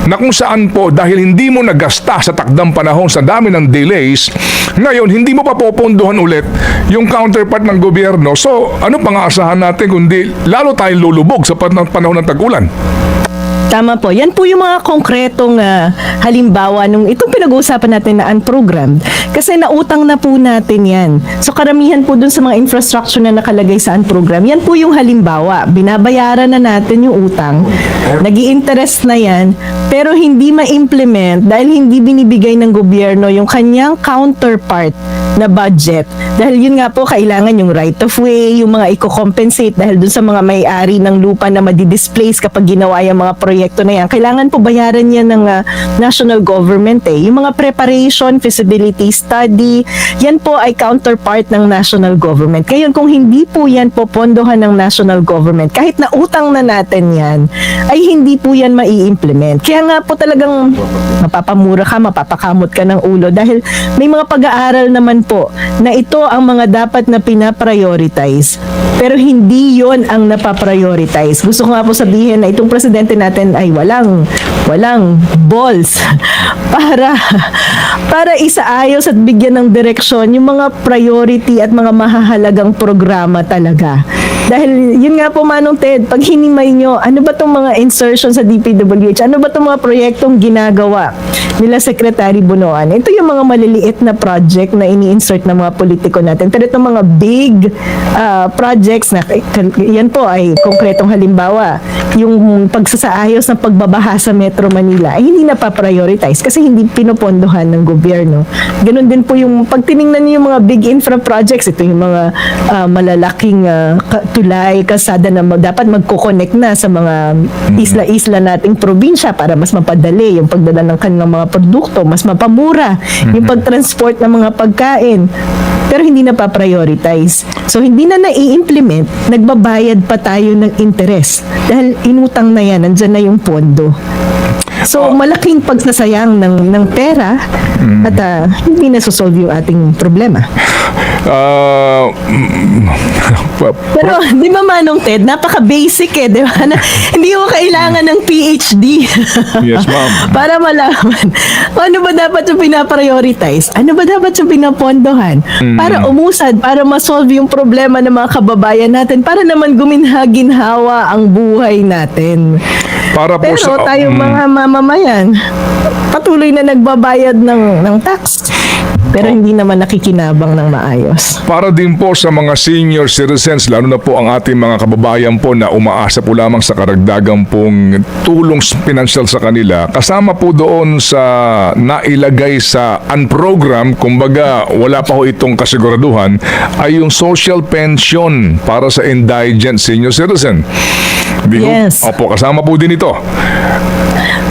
na kung saan po, dahil hindi mo nagasta sa takdang panahon sa dami ng delays, ngayon, hindi mo pa popondohan ulit yung counterpart ng gobyerno. So, ano pang aasahan natin kundi lalo tayong lulubog sa panahon ng tag-ulan? Tama po. Yan po yung mga konkretong halimbawa nung itong pinag-uusapan natin na unprogrammed. Kasi nautang na po natin yan. So karamihan po dun sa mga infrastructure na nakalagay sa unprogrammed, yan po yung halimbawa. Binabayaran na natin yung utang. Nag-i-interest na yan. Pero hindi ma-implement dahil hindi binibigay ng gobyerno yung kanyang counterpart na budget. Dahil yun nga po, kailangan yung right of way, yung mga i-compensate dahil dun sa mga may-ari ng lupa na madi-displace kapag ginawa yung mga proyekto na yan. Kailangan po bayaran yan ng national government Yung mga preparation, feasibility study, yan po ay counterpart ng national government. Kaya kung hindi po yan po pondohan ng national government, kahit na utang na natin yan, ay hindi po yan mai-implement. Kaya nga po talagang mapapamura ka, mapapakamot ka ng ulo dahil may mga pag-aaral naman po na ito ang mga dapat na pinaprioritize. Pero hindi yon ang napaprioritize. Gusto ko nga po sabihin na itong presidente natin ay walang balls para isaayos at bigyan ng direksyon yung mga priority at mga mahahalagang programa talaga. Dahil yun nga po, Manong Ted, pag hinimay nyo, ano ba itong mga insertion sa DPWH? Ano ba itong mga proyektong ginagawa? nila Secretary Bunoan. Ito yung mga maliliit na project na ini-insert ng mga politiko natin. Pero itong mga big projects na yan po ay konkretong halimbawa, yung pagsasaayos ng pagbabaha sa Metro Manila ay hindi na pa-prioritize kasi hindi pinopondohan ng gobyerno. Ganun din po yung pag tiningnan niyo yung mga big infra projects, ito yung mga malalaking tulay, kalsada na dapat magko-connect na sa mga isla-isla nating probinsya para mas mapadali yung pagdala ng kanilang mga produkto, mas mapamura yung pagtransport ng mga pagkain. Pero hindi na pa-prioritize. So, hindi na nai-implement, nagbabayad pa tayo ng interest. Dahil inutang na yan, nandyan na yung pondo. So, malaking pagsasayang ng pera at hindi na sosolve yung ating problema. Pero, di ba Manong Ted, napaka-basic di ba? Hindi mo kailangan ng PhD. Yes, ma'am. Para malaman, ano ba dapat yung pinaprioritize? Ano ba dapat yung pinapondohan? Para umusad, para masolve yung problema ng mga kababayan natin, para naman guminha-ginhawa ang buhay natin. Para po Pero tayong mga mamamayan, patuloy na nagbabayad ng tax. Pero hindi naman nakikinabang ng maayos. Para din po sa mga senior citizens, lalo na po ang ating mga kababayan po na umaasa po lamang sa karagdagang pong tulong pinansyal sa kanila, kasama po doon sa nailagay sa unprogram, kumbaga wala pa ho itong kasiguraduhan, ay yung social pension para sa indigent senior citizen. Yes. Opo, kasama po din ito.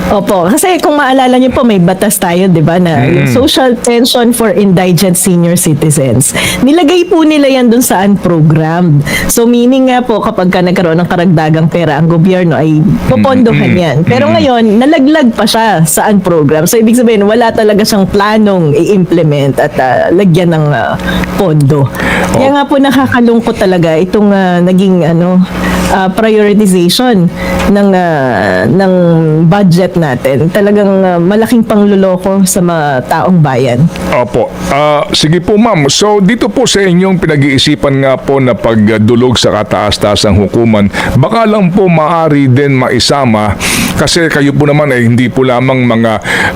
Opo, kasi kung maalala niyo po, may batas tayo, di ba, na yung social pension for indigent senior citizens. Nilagay po nila yan dun sa unprogrammed. So, meaning nga po, kapag ka nagkaroon ng karagdagang pera, ang gobyerno ay popondohan yan. Pero ngayon, nalaglag pa siya sa unprogrammed. So, ibig sabihin, wala talaga siyang planong i-implement at lagyan ng pondo. Kaya nga po, nakakalungkot talaga itong naging prioritization ng budget natin. Talagang malaking pangluloko sa mga taong bayan. Opo. Sige po ma'am. So dito po sa inyong pinag-iisipan nga po na pagdulog sa kataas-taasang hukuman, baka lang po maaari din maisama kasi kayo po naman ay hindi po lamang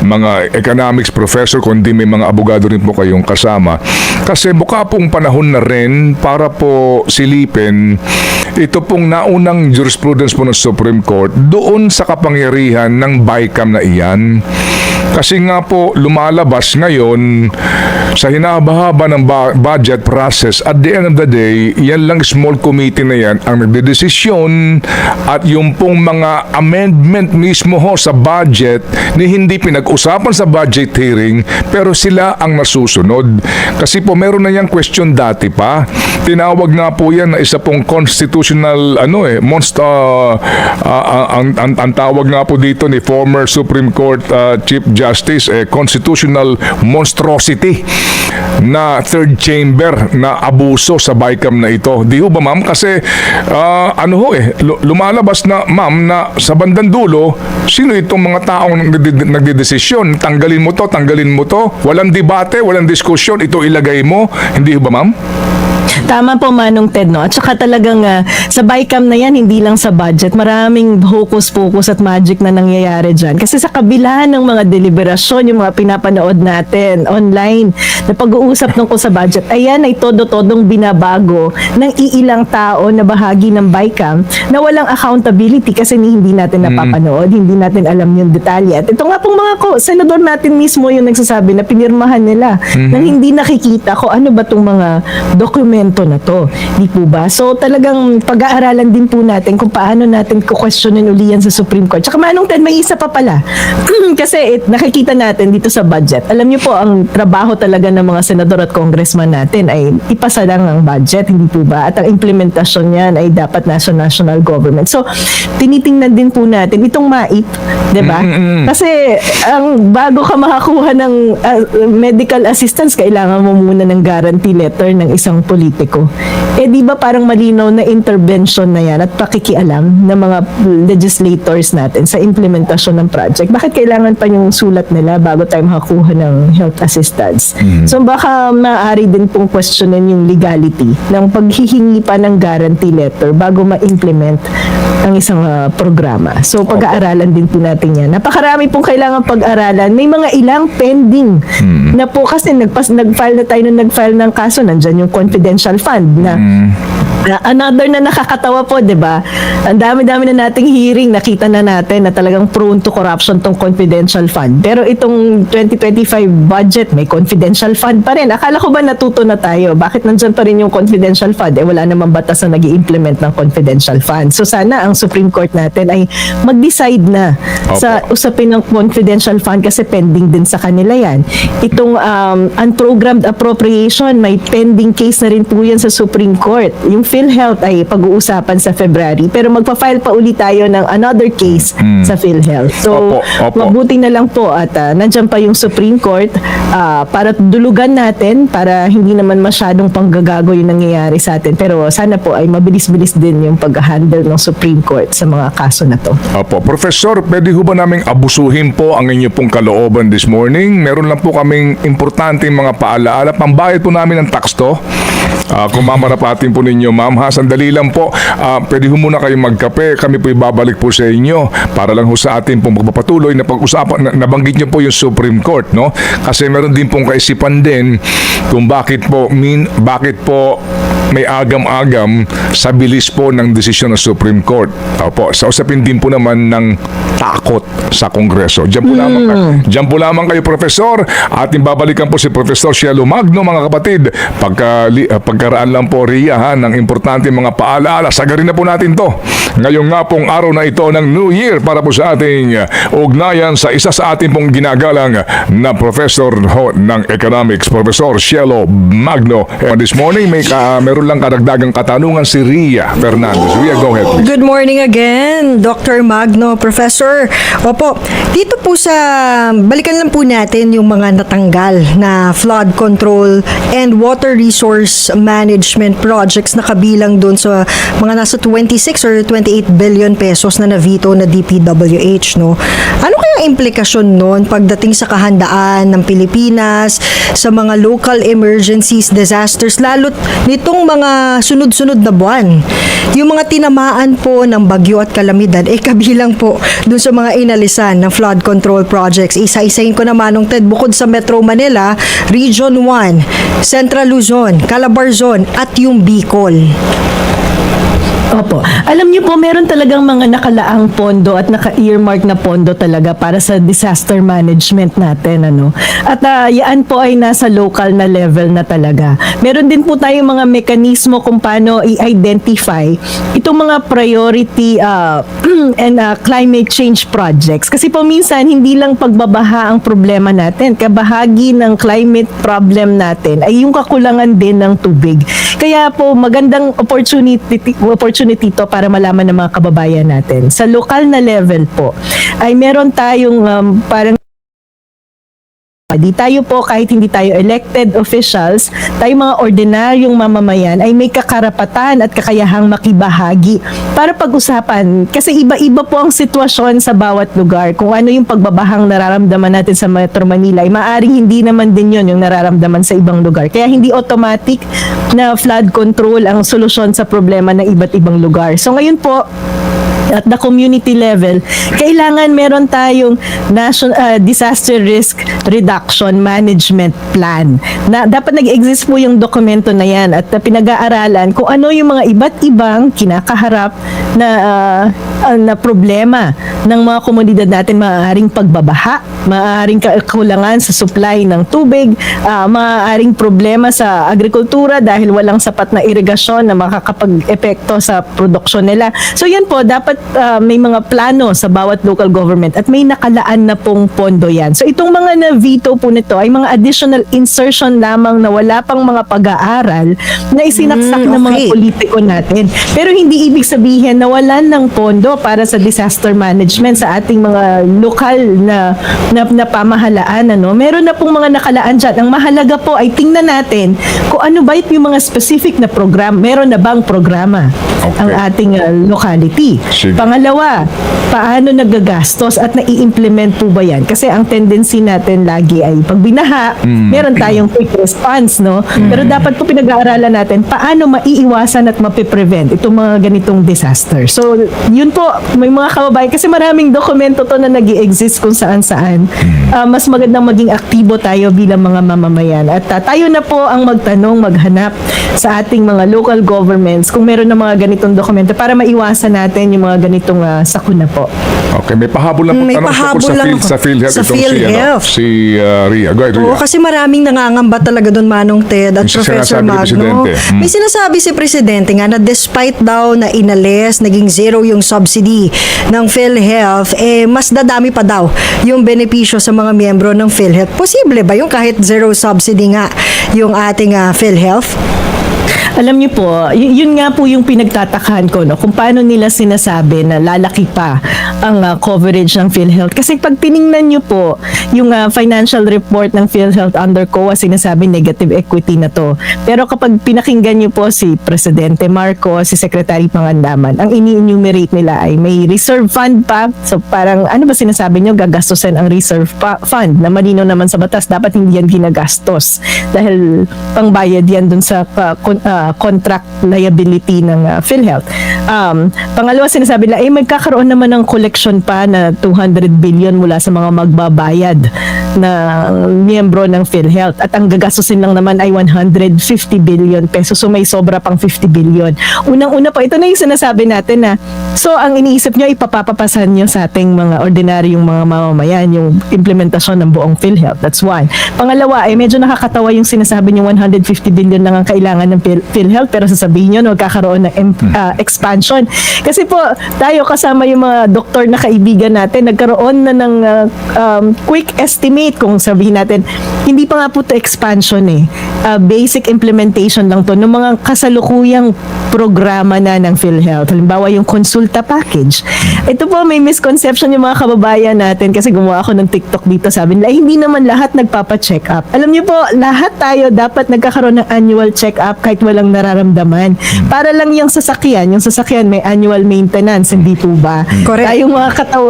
mga economics professor kundi may mga abogado rin po kayong kasama. Kasi buka pong panahon na rin para po silipin ito pong naunang jurisprudence po ng Supreme Court doon sa kapangyarihan ng BICAM na iyan. Kasi nga po lumalabas ngayon sa hinahaba ng budget process, at the end of the day, yan lang small committee na yan ang nagdedesisyon at yung pong mga amendment mismo ho sa budget ni hindi pinag-usapan sa budget hearing pero sila ang nasusunod. Kasi po meron na yung question dati pa. Tinawag nga po yan na isa pong constitutional ang tawag nga po dito ni former Supreme Court Chief Justice constitutional monstrosity na third chamber na abuso sa BICAM na ito. Di ho ba ma'am? Kasi lumalabas na ma'am na sa bandang dulo, sino itong mga taong nagdedesisyon? Tanggalin mo to, walang debate, walang diskusyon, ito ilagay mo. Hindi ho ba ma'am? Tama po Manong Ted, no? At saka talagang sa BICAM na yan, hindi lang sa budget, maraming hocus-pocus at magic na nangyayari dyan. Kasi sa kabila ng mga deliberasyon, yung mga pinapanood natin online na pag-uusap tungkol sa budget, ayan ay todo-todong binabago ng iilang tao na bahagi ng BICAM na walang accountability kasi hindi natin napapanood, hindi natin alam yung detalye. At ito nga pong mga senador natin mismo yung nagsasabi na pinirmahan nila nang hindi nakikita ko ano ba itong mga dokumento na to. Di po ba? So talagang pag-aaralan din po natin kung paano natin kukwestiyonin uli yan sa Supreme Court. Tsaka Manong Ted, may isa pa pala. Kasi nakikita natin dito sa budget. Alam niyo po, ang trabaho talaga ng mga senador at congressman natin ay ipasa lang ang budget, hindi po ba? At ang implementasyon niyan ay dapat nasa national government. So tinitingnan din po natin itong MAIP, di ba? Kasi bago ka makakuha ng medical assistance, kailangan mo muna ng guarantee letter ng isang politiko. politiko. Di ba parang malinaw na intervention na yan at pakikialam ng mga legislators natin sa implementasyon ng project? Bakit kailangan pa yung sulat nila bago tayo makakuha ng health assistance? So baka maaari din pong questionin yung legality ng paghihingi pa ng guarantee letter bago ma-implement ang isang programa. So pag-aaralan din po natin yan. Napakarami pong kailangan pag-aralan. May mga ilang pending na po kasi nag-file na tayo nung nag-file ng kaso, nandyan yung confidential fund na another na nakakatawa po, 'di ba? Ang dami-dami na nating hearing, nakita na natin na talagang prone to corruption tong confidential fund. Pero itong 2025 budget, may confidential fund pa rin. Akala ko ba natuto na tayo? Bakit nandyan pa rin yung confidential fund? Wala namang batas na nag-i-implement ng confidential fund. So sana ang Supreme Court natin ay mag-decide na sa usapin ng confidential fund kasi pending din sa kanila yan. Itong unprogrammed appropriation, may pending case na rin po yan sa Supreme Court. Yung PhilHealth ay pag-uusapan sa February pero magpa-file pa ulit tayo ng another case sa PhilHealth. So, mabuti na lang po at nandyan pa yung Supreme Court para dulugan natin para hindi naman masyadong panggagago yung nangyayari sa atin. Pero sana po ay mabilis-bilis din yung pag-handle ng Supreme Court sa mga kaso na to. Opo. Professor, pwede ho ba naming abusuhin po ang inyo pong kalooban this morning? Meron lang po kaming importanteng mga paalaala. Pambayad po namin ng tax to. Kung mamarapatin po ninyo, ma'am, ha, sandali lang po. Pwede ho muna kayong magkape. Kami po ibabalik po sa inyo para lang ho sa atin pong magpapatuloy na pag-usapan. Nabanggit nyo po yung Supreme Court, no? Kasi meron din pong kaisipan din kung bakit po may agam-agam sa bilis po ng desisyon ng Supreme Court. Opo, sa usapin din po naman ng takot sa Kongreso. Diyan po lamang kayo, Professor. Ating babalikan po si Professor Cielo Magno, mga kapatid. Pagkaraan lang po, Ria, ha, ng importante mga paalaala. Sagarin na po natin to. Ngayong nga pong araw na ito ng New Year para po sa ating ugnayan sa isa sa ating pong ginagalang na Professor ng Economics, Professor Cielo Magno. This morning, meron lang karagdagang katanungan si Ria Fernandez. Ria, go ahead, please. Good morning again, Dr. Magno, Professor. Opo, dito po balikan lang po natin yung mga natanggal na flood control and water resource management projects na kabilang doon sa mga nasa 26 or 28 billion pesos na na-veto na DPWH, no? Ano kaya implikasyon noon pagdating sa kahandaan ng Pilipinas sa mga local emergencies, disasters, lalo't nitong mga sunod-sunod na buwan? Yung mga tinamaan po ng bagyo at kalamidad, kabilang po dun sa mga inalisan ng flood control projects. Isa-isahin ko naman nung Ted, bukod sa Metro Manila, Region 1, Central Luzon, Calabarzon, at yung Bicol. Opo. Alam niyo po, meron talagang mga nakalaang pondo at naka-earmark na pondo talaga para sa disaster management natin, ano. At yan po ay nasa local na level na talaga. Meron din po tayong mga mekanismo kung paano i-identify itong mga priority and climate change projects. Kasi po minsan, hindi lang pagbabaha ang problema natin. Kabahagi ng climate problem natin ay yung kakulangan din ng tubig. Kaya po, magandang opportunity to para malaman ng mga kababayan natin. Sa lokal na level po, ay meron tayong parang di tayo po, kahit hindi tayo elected officials, tayo mga ordinaryong mamamayan ay may kakarapatan at kakayahang makibahagi para pag-usapan. Kasi iba-iba po ang sitwasyon sa bawat lugar. Kung ano yung pagbabahang nararamdaman natin sa Metro Manila, ay maaring hindi naman din yun yung nararamdaman sa ibang lugar. Kaya hindi automatic na flood control ang solusyon sa problema ng iba't ibang lugar. So ngayon po, at the community level, kailangan meron tayong disaster risk reduction management plan. Na dapat nag-exist po yung dokumento na yan at pinag-aaralan kung ano yung mga iba't ibang kinakaharap na problema ng mga komunidad natin. Maaaring pagbabaha, maaaring kakulangan sa supply ng tubig, maaaring problema sa agrikultura dahil walang sapat na irigasyon na makakapag-epekto sa produksyon nila. So yan po, dapat may mga plano sa bawat local government at may nakalaan na pong pondo yan. So itong mga na-veto veto po nito ay mga additional insertion lamang na wala pang mga pag-aaral na isinaksak ng mga okay. politiko natin. Pero hindi ibig sabihin na walan ng pondo para sa disaster management sa ating mga lokal na pamahalaan. Meron na pong mga nakalaan dyan. Ang mahalaga po ay tingnan natin kung ano ba yung mga specific na program. Meron na bang programa Okay. ang ating locality? Sige. Pangalawa, paano nagagastos at nai-implement po ba yan? Kasi ang tendency natin lagi ay pag binaha, meron tayong quick response, no? Pero dapat po pinag-aaralan natin paano maiiwasan at mapiprevent itong mga ganitong disaster. So, yun po, may mga kababayan, kasi maraming dokumento to na nag-i-exist kung saan-saan. Mas magandang maging aktibo tayo bilang mga mamamayan. At tayo na po ang magtanong, maghanap sa ating mga local governments kung meron na mga ganitong dokumento para maiwasan natin yung mga ganitong sakuna po. Okay, may pahabol lang po May tanong pahabol tungkol lang ako. sa PhilHealth. Sa Itong PhilHealth. si Ria. Go ahead, Ria. Oo, kasi maraming nangangamba talaga doon, Manong Ted at Yung Professor sinasabi ni Magno. Presidente. May sinasabi si Presidente nga na despite daw na inalis, naging zero yung subsidy ng PhilHealth, mas dadami pa daw yung benepisyo sa mga miyembro ng PhilHealth. Posible ba yung kahit zero subsidy nga yung ating PhilHealth? Alam niyo po, yun nga po yung pinagtatakahan ko, no? Kung paano nila sinasabi na lalaki pa ang coverage ng PhilHealth. Kasi pag tiningnan niyo po yung financial report ng PhilHealth under COA, sinasabi negative equity na to. Pero kapag pinakinggan niyo po si Presidente Marcos, si Secretary Pangandaman, ang ini-enumerate nila ay may reserve fund pa. So parang ano ba sinasabi niyo, gagastusin ang reserve fund na malinaw naman sa batas, dapat hindi yan ginagastos dahil pangbayad yan dun sa contract liability ng PhilHealth. Pangalawa, sinasabi nila, magkakaroon naman ng collection pa na 200 billion mula sa mga magbabayad na miyembro ng PhilHealth. At ang gagastusin lang naman ay 150 billion pesos. So may sobra pang 50 billion. Unang-una po, ito na yung sinasabi natin na, so ang iniisip nyo, ipapapasan nyo sa ating mga ordinaryong mga mamamayan yung implementasyon ng buong PhilHealth. That's one. Pangalawa, medyo nakakatawa yung sinasabi nyo 150 billion lang ang kailangan ng PhilHealth, pero sasabihin nyo, magkakaroon ng expansion. Kasi po, tayo kasama yung mga doktor na kaibigan natin, nagkaroon na ng quick estimate kung sabihin natin, hindi pa nga po ito expansion basic implementation lang to ng mga kasalukuyang programa na ng PhilHealth. Halimbawa, yung konsulta package. Ito po, may misconception yung mga kababayan natin kasi gumawa ako ng TikTok dito, sabi nila, hindi naman lahat nagpapa-check up. Alam niyo po, lahat tayo dapat nagkakaroon ng annual check up kahit walang nararamdaman. Para lang yung sasakyan may annual maintenance, hindi po ba? Correct. Tayong mga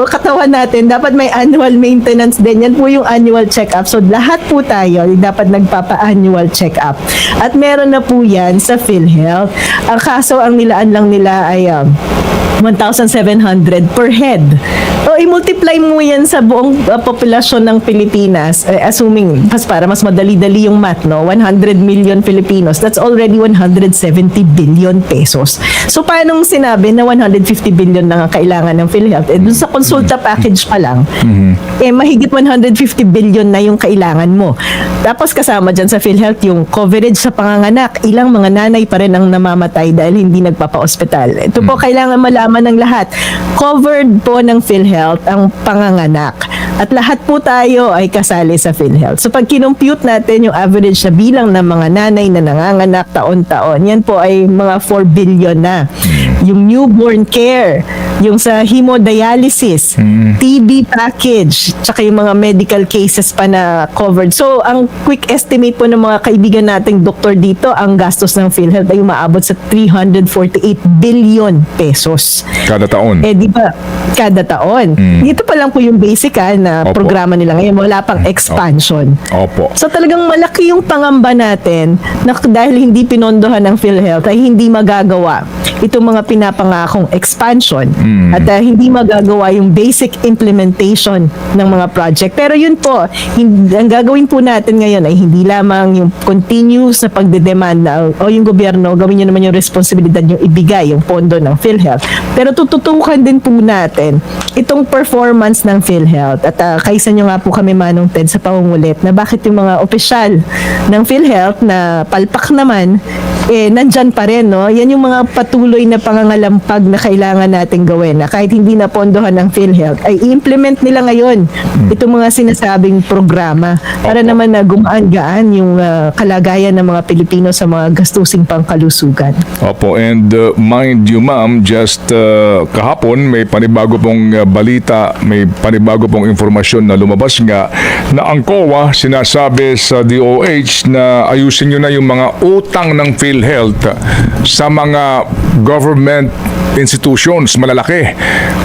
katawan natin, dapat may annual maintenance din. Yan po yung annual check-up. So, lahat po tayo dapat nagpapa-annual check-up. At meron na po yan sa PhilHealth. Ang kaso, ang nilaan lang nila ay 1,700 per head. O, i-multiply mo yan sa buong populasyon ng Pilipinas, assuming, para mas madali-dali yung math, no? 100 million Filipinos, that's already 170 billion pesos. So, paano sinabi na 150 billion lang ang kailangan ng PhilHealth? Dun sa konsulta package pa lang, mahigit 150 billion na yung kailangan mo. Tapos, kasama dyan sa PhilHealth yung coverage sa panganganak. Ilang mga nanay pa rin ang namamatay dahil hindi nagpapa-ospital. Ito po, kailangan malaman ng lahat. Covered po ng PhilHealth ang panganganak. At lahat po tayo ay kasali sa PhilHealth. So pag kinompute natin yung average na bilang ng mga nanay na nanganganak taon-taon, yan po ay mga 4 billion na. Yung newborn care, yung sa hemodialysis, TB package, tsaka yung mga medical cases pa na covered. So ang quick estimate po ng mga kaibigan nating doktor dito, ang gastos ng PhilHealth ay umaabot sa 348 billion pesos. Kada taon. Di ba? Kada taon. Dito pa lang po yung basic na Opo. programa nila ngayon. Wala pang expansion. Opo. So talagang malaki yung pangamba natin na dahil hindi pinondohan ng PhilHealth ay hindi magagawa itong mga pinapangakong expansion at hindi magagawa yung basic implementation ng mga project. Pero yun po, ang gagawin po natin ngayon ay hindi lamang yung continuous na pagdedemand na yung gobyerno, gawin nyo naman yung responsibilidad yung ibigay, yung pondo ng PhilHealth. Pero tututukan din po natin itong performance ng PhilHealth. At kaisa nyo nga po kami, Manong Ted, sa pangungulit na bakit yung mga opisyal ng PhilHealth na palpak naman, nandyan pa rin, no? Yan yung mga patuloy na pangangalampag na kailangan natin gawin gawin na kahit hindi napondohan ng PhilHealth, ay i-implement nila ngayon itong mga sinasabing programa para naman na gumaan-gaan yung kalagayan ng mga Pilipino sa mga gastusing pangkalusugan. Opo, and mind you ma'am, just kahapon may panibago pong balita, may panibago pong informasyon na lumabas nga na ang COA sinasabi sa DOH na ayusin nyo na yung mga utang ng PhilHealth sa mga government institutions malalaki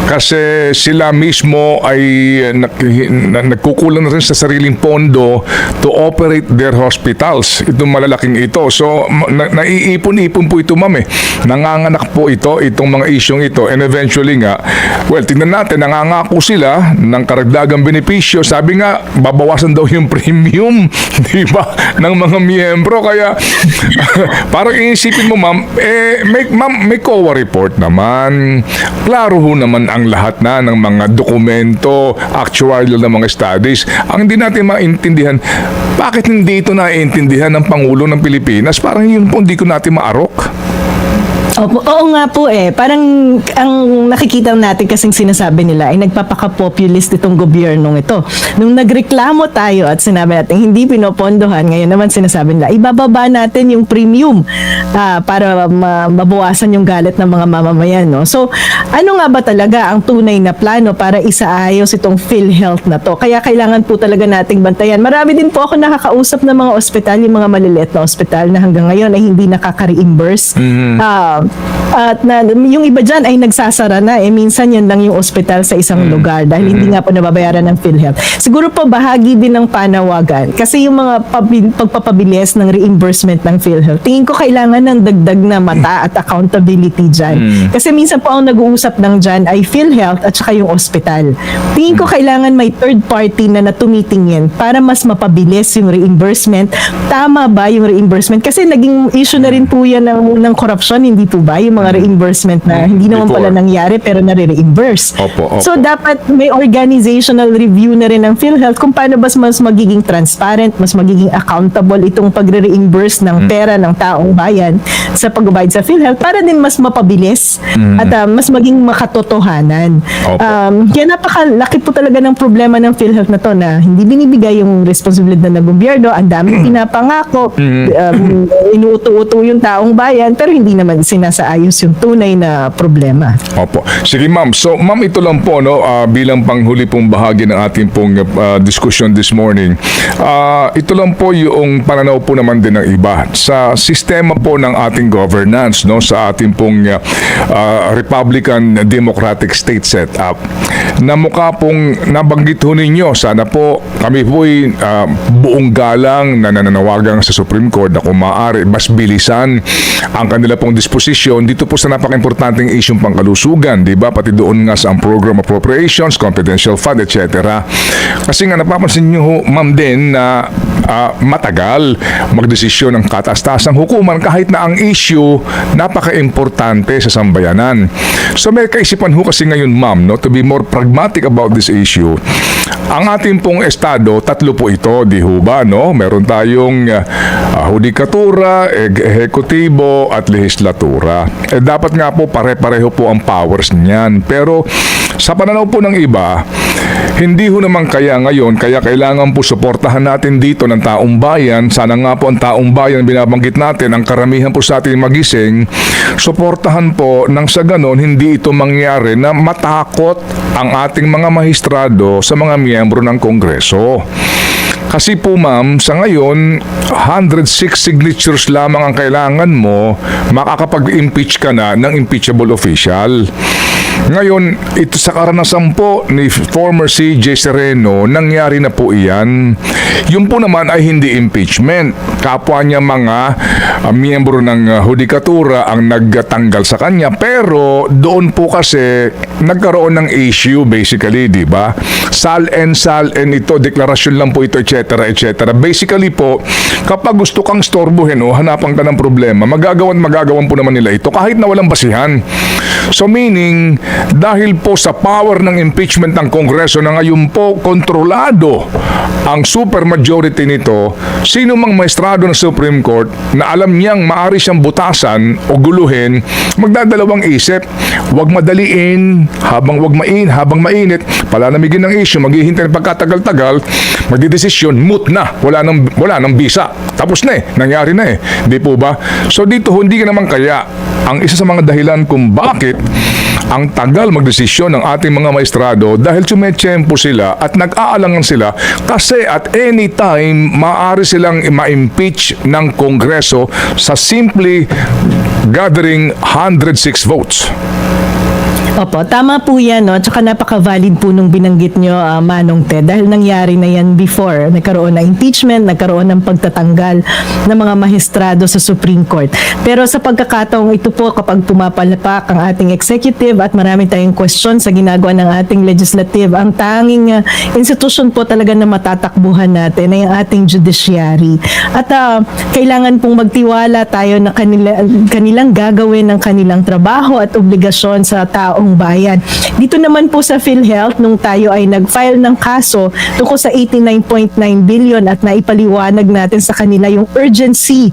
kasi sila mismo ay nagkukulang na rin sa sariling pondo to operate their hospitals, itong malalaking ito. So naiipon-ipon po ito ma'am nanganganak po itong mga isyong ito, and eventually nga, well, tingnan natin, nangangako sila ng karagdagang benepisyo. Sabi nga babawasan daw yung premium di ba ng mga miyembro, kaya parang iisipin mo ma'am, may COA report naman, klaro ho naman ang lahat na ng mga dokumento, actuarial na mga studies. Ang hindi natin maintindihan, bakit hindi ito naiintindihan ng Pangulo ng Pilipinas? Parang yun po hindi ko natin maarok. Oo nga po parang ang nakikita natin kasing sinasabi nila ay nagpapaka-populist itong gobyernong ito. Nung nagreklamo tayo at sinabi natin hindi pinopondohan, ngayon naman sinasabi nila ibababa natin yung premium para mabawasan yung galit ng mga mamamayan. No? So ano nga ba talaga ang tunay na plano para isaayos itong PhilHealth na to? Kaya kailangan po talaga nating bantayan. Marami din po ako nakakausap ng mga ospital, yung mga maliliit na ospital na hanggang ngayon ay hindi nakaka-reimburse. At yung iba dyan ay nagsasara na. Minsan yan lang yung ospital sa isang lugar dahil hindi nga po nababayaran ng PhilHealth. Siguro po bahagi din ng panawagan kasi yung mga pagpapabilis ng reimbursement ng PhilHealth, tingin ko kailangan ng dagdag na mata at accountability dyan. Kasi minsan po ang nag-uusap ng dyan ay PhilHealth at saka yung ospital. Tingin ko kailangan may third party na tumitingin para mas mapabilis yung reimbursement. Tama ba yung reimbursement? Kasi naging issue na rin po yan ng corruption, hindi po ba? Yung mga reimbursement na hindi naman pala nangyari pero nare-reimburse. Opo. So dapat may organizational review na rin ng PhilHealth kung paano mas magiging transparent, mas magiging accountable itong pagre-reimburse ng pera ng taong bayan sa pagbabayad sa PhilHealth para din mas mapabilis at mas maging makatotohanan. Kaya napakalaki po talaga ng problema ng PhilHealth na to na hindi binibigay yung responsibilidad ng gobyerno, ang daming pinapangako, inuuto-uto yung taong bayan pero hindi naman sinasaayos yung tunay na problema. Opo. Sige ma'am. So ma'am, ito lang po bilang panghuli pong bahagi ng ating pong discussion this morning. Ito lang po yung pananaw po naman din ng iba sa sistema po ng ating governance sa ating pong Republican Democratic State setup. Na mukha pong nabanggit ho ninyo, sana po kami po'y buong galang na nananawagan sa Supreme Court na kung maaari mas bilisan ang kanila pong disposisyon dito po sa napaka-importanting isyong pangkalusugan, di ba? Pati doon nga sa program appropriations, confidential fund, etc. Kasi nga napapansin nyo, ma'am, din na matagal magdesisyon ng kataas-taasang hukuman kahit na ang issue napaka-importante sa sambayanan. So may kaisipan ho kasi ngayon, ma'am, to be more pragmatic about this issue. Ang ating pong estado, tatlo po ito, di ho ba, Meron tayong hudikatura, ehekutibo at lehislatura. Dapat nga po pare-pareho po ang powers niyan. Pero sa pananaw po ng iba, hindi ho naman kaya ngayon, kaya kailangan po suportahan natin dito ng taong bayan. Sana nga po ang taong bayan, binabanggit natin, ang karamihan po sa atin magising, suportahan po nang sa ganon hindi ito mangyari na matakot ang ating mga mahistrado sa mga miyembro ng Kongreso. Kasi po ma'am, sa ngayon, 106 signatures lamang ang kailangan mo, makakapag-impeach ka na ng impeachable official. Ngayon, ito sa karanasan po ni former CJ Sereno, nangyari na po iyan. Yun po naman ay hindi impeachment. Kapwa niya mga miyembro ng hudikatura ang nagtanggal sa kanya. Pero doon po kasi nagkaroon ng issue basically, di ba? Sal-en ito, deklarasyon lang po ito, etc. Basically po, kapag gusto kang storbohin o hanapan ka ng problema, magagawan po naman nila ito kahit na walang basihan. So meaning, dahil po sa power ng impeachment ng Kongreso na ngayon po kontrolado ang supermajority nito, sino mang maestrado ng Supreme Court na alam niyang maari siyang butasan o guluhin, magdadalawang isip, wag madaliin, habang mainit, palanamigin ng issue, maghihintay ng pagkatagal-tagal, magdidesisyon, moot na, wala nang bisa. Tapos na nangyari na di po ba? So dito, hindi ka naman kaya ang isa sa mga dahilan kung bakit ang tagal magdesisyon ng ating mga maestrado dahil tumetsyempo sila at nag-aalangan sila kasi at any time maaari silang ma-impeach ng Kongreso sa simply gathering 106 votes. Opo, tama po yan, no? Tsaka napaka-valid po nung binanggit nyo, Manong Ted, dahil nangyari na yan before. Nagkaroon ng impeachment, nagkaroon ng pagtatanggal ng mga maestrado sa Supreme Court. Pero sa pagkakataong ito po, kapag pumapalapak ang ating executive at marami tayong question sa ginagawa ng ating legislative, ang tanging institution po talaga na matatakbuhan natin ay ang ating judiciary. At kailangan pong magtiwala tayo na kanilang gagawin ng kanilang trabaho at obligasyon sa taong bayan. Dito naman po sa PhilHealth, nung tayo ay nag-file ng kaso tungkol sa 89.9 billion at naipaliwanag natin sa kanila yung urgency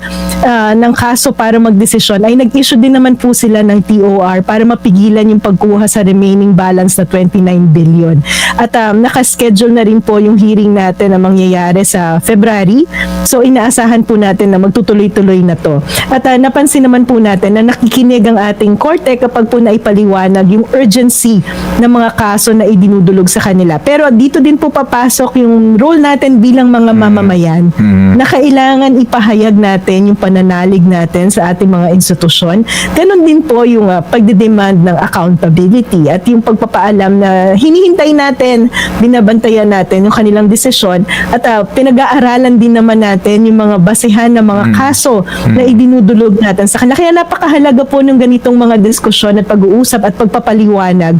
ng kaso para magdesisyon, ay nag-issue din naman po sila ng TOR para mapigilan yung pagkuha sa remaining balance na 29 billion. At nakaschedule na rin po yung hearing natin na mangyayari sa February. So inaasahan po natin na magtutuloy-tuloy na to. At napansin naman po natin na nakikinig ang ating korte kapag po naipaliwanag yung urgency ng mga kaso na idinudulog sa kanila. Pero dito din po papasok yung role natin bilang mga mamamayan na kailangan ipahayag natin yung pananalig natin sa ating mga institusyon. Ganon din po yung pagdedemand ng accountability at yung pagpapaalam na hinihintay natin, binabantayan natin yung kanilang desisyon at pinag-aaralan din naman natin yung mga basehan ng mga kaso na idinudulog natin sa kanila. Kaya napakahalaga po ng ganitong mga diskusyon at pag-uusap at pagpapaliwanag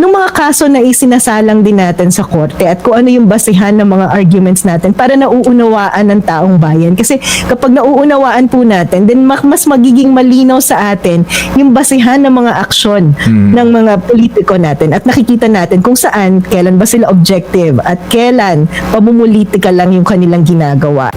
ng mga kaso na isinasalang din natin sa korte at kung ano yung basehan ng mga arguments natin para nauunawaan ng taong bayan. Kasi kapag nauunawaan po natin, then mas magiging malinaw sa atin yung basehan ng mga aksyon ng mga politiko natin at nakikita natin kung saan, kailan ba sila objective at kailan pamumulitika lang yung kanilang ginagawa.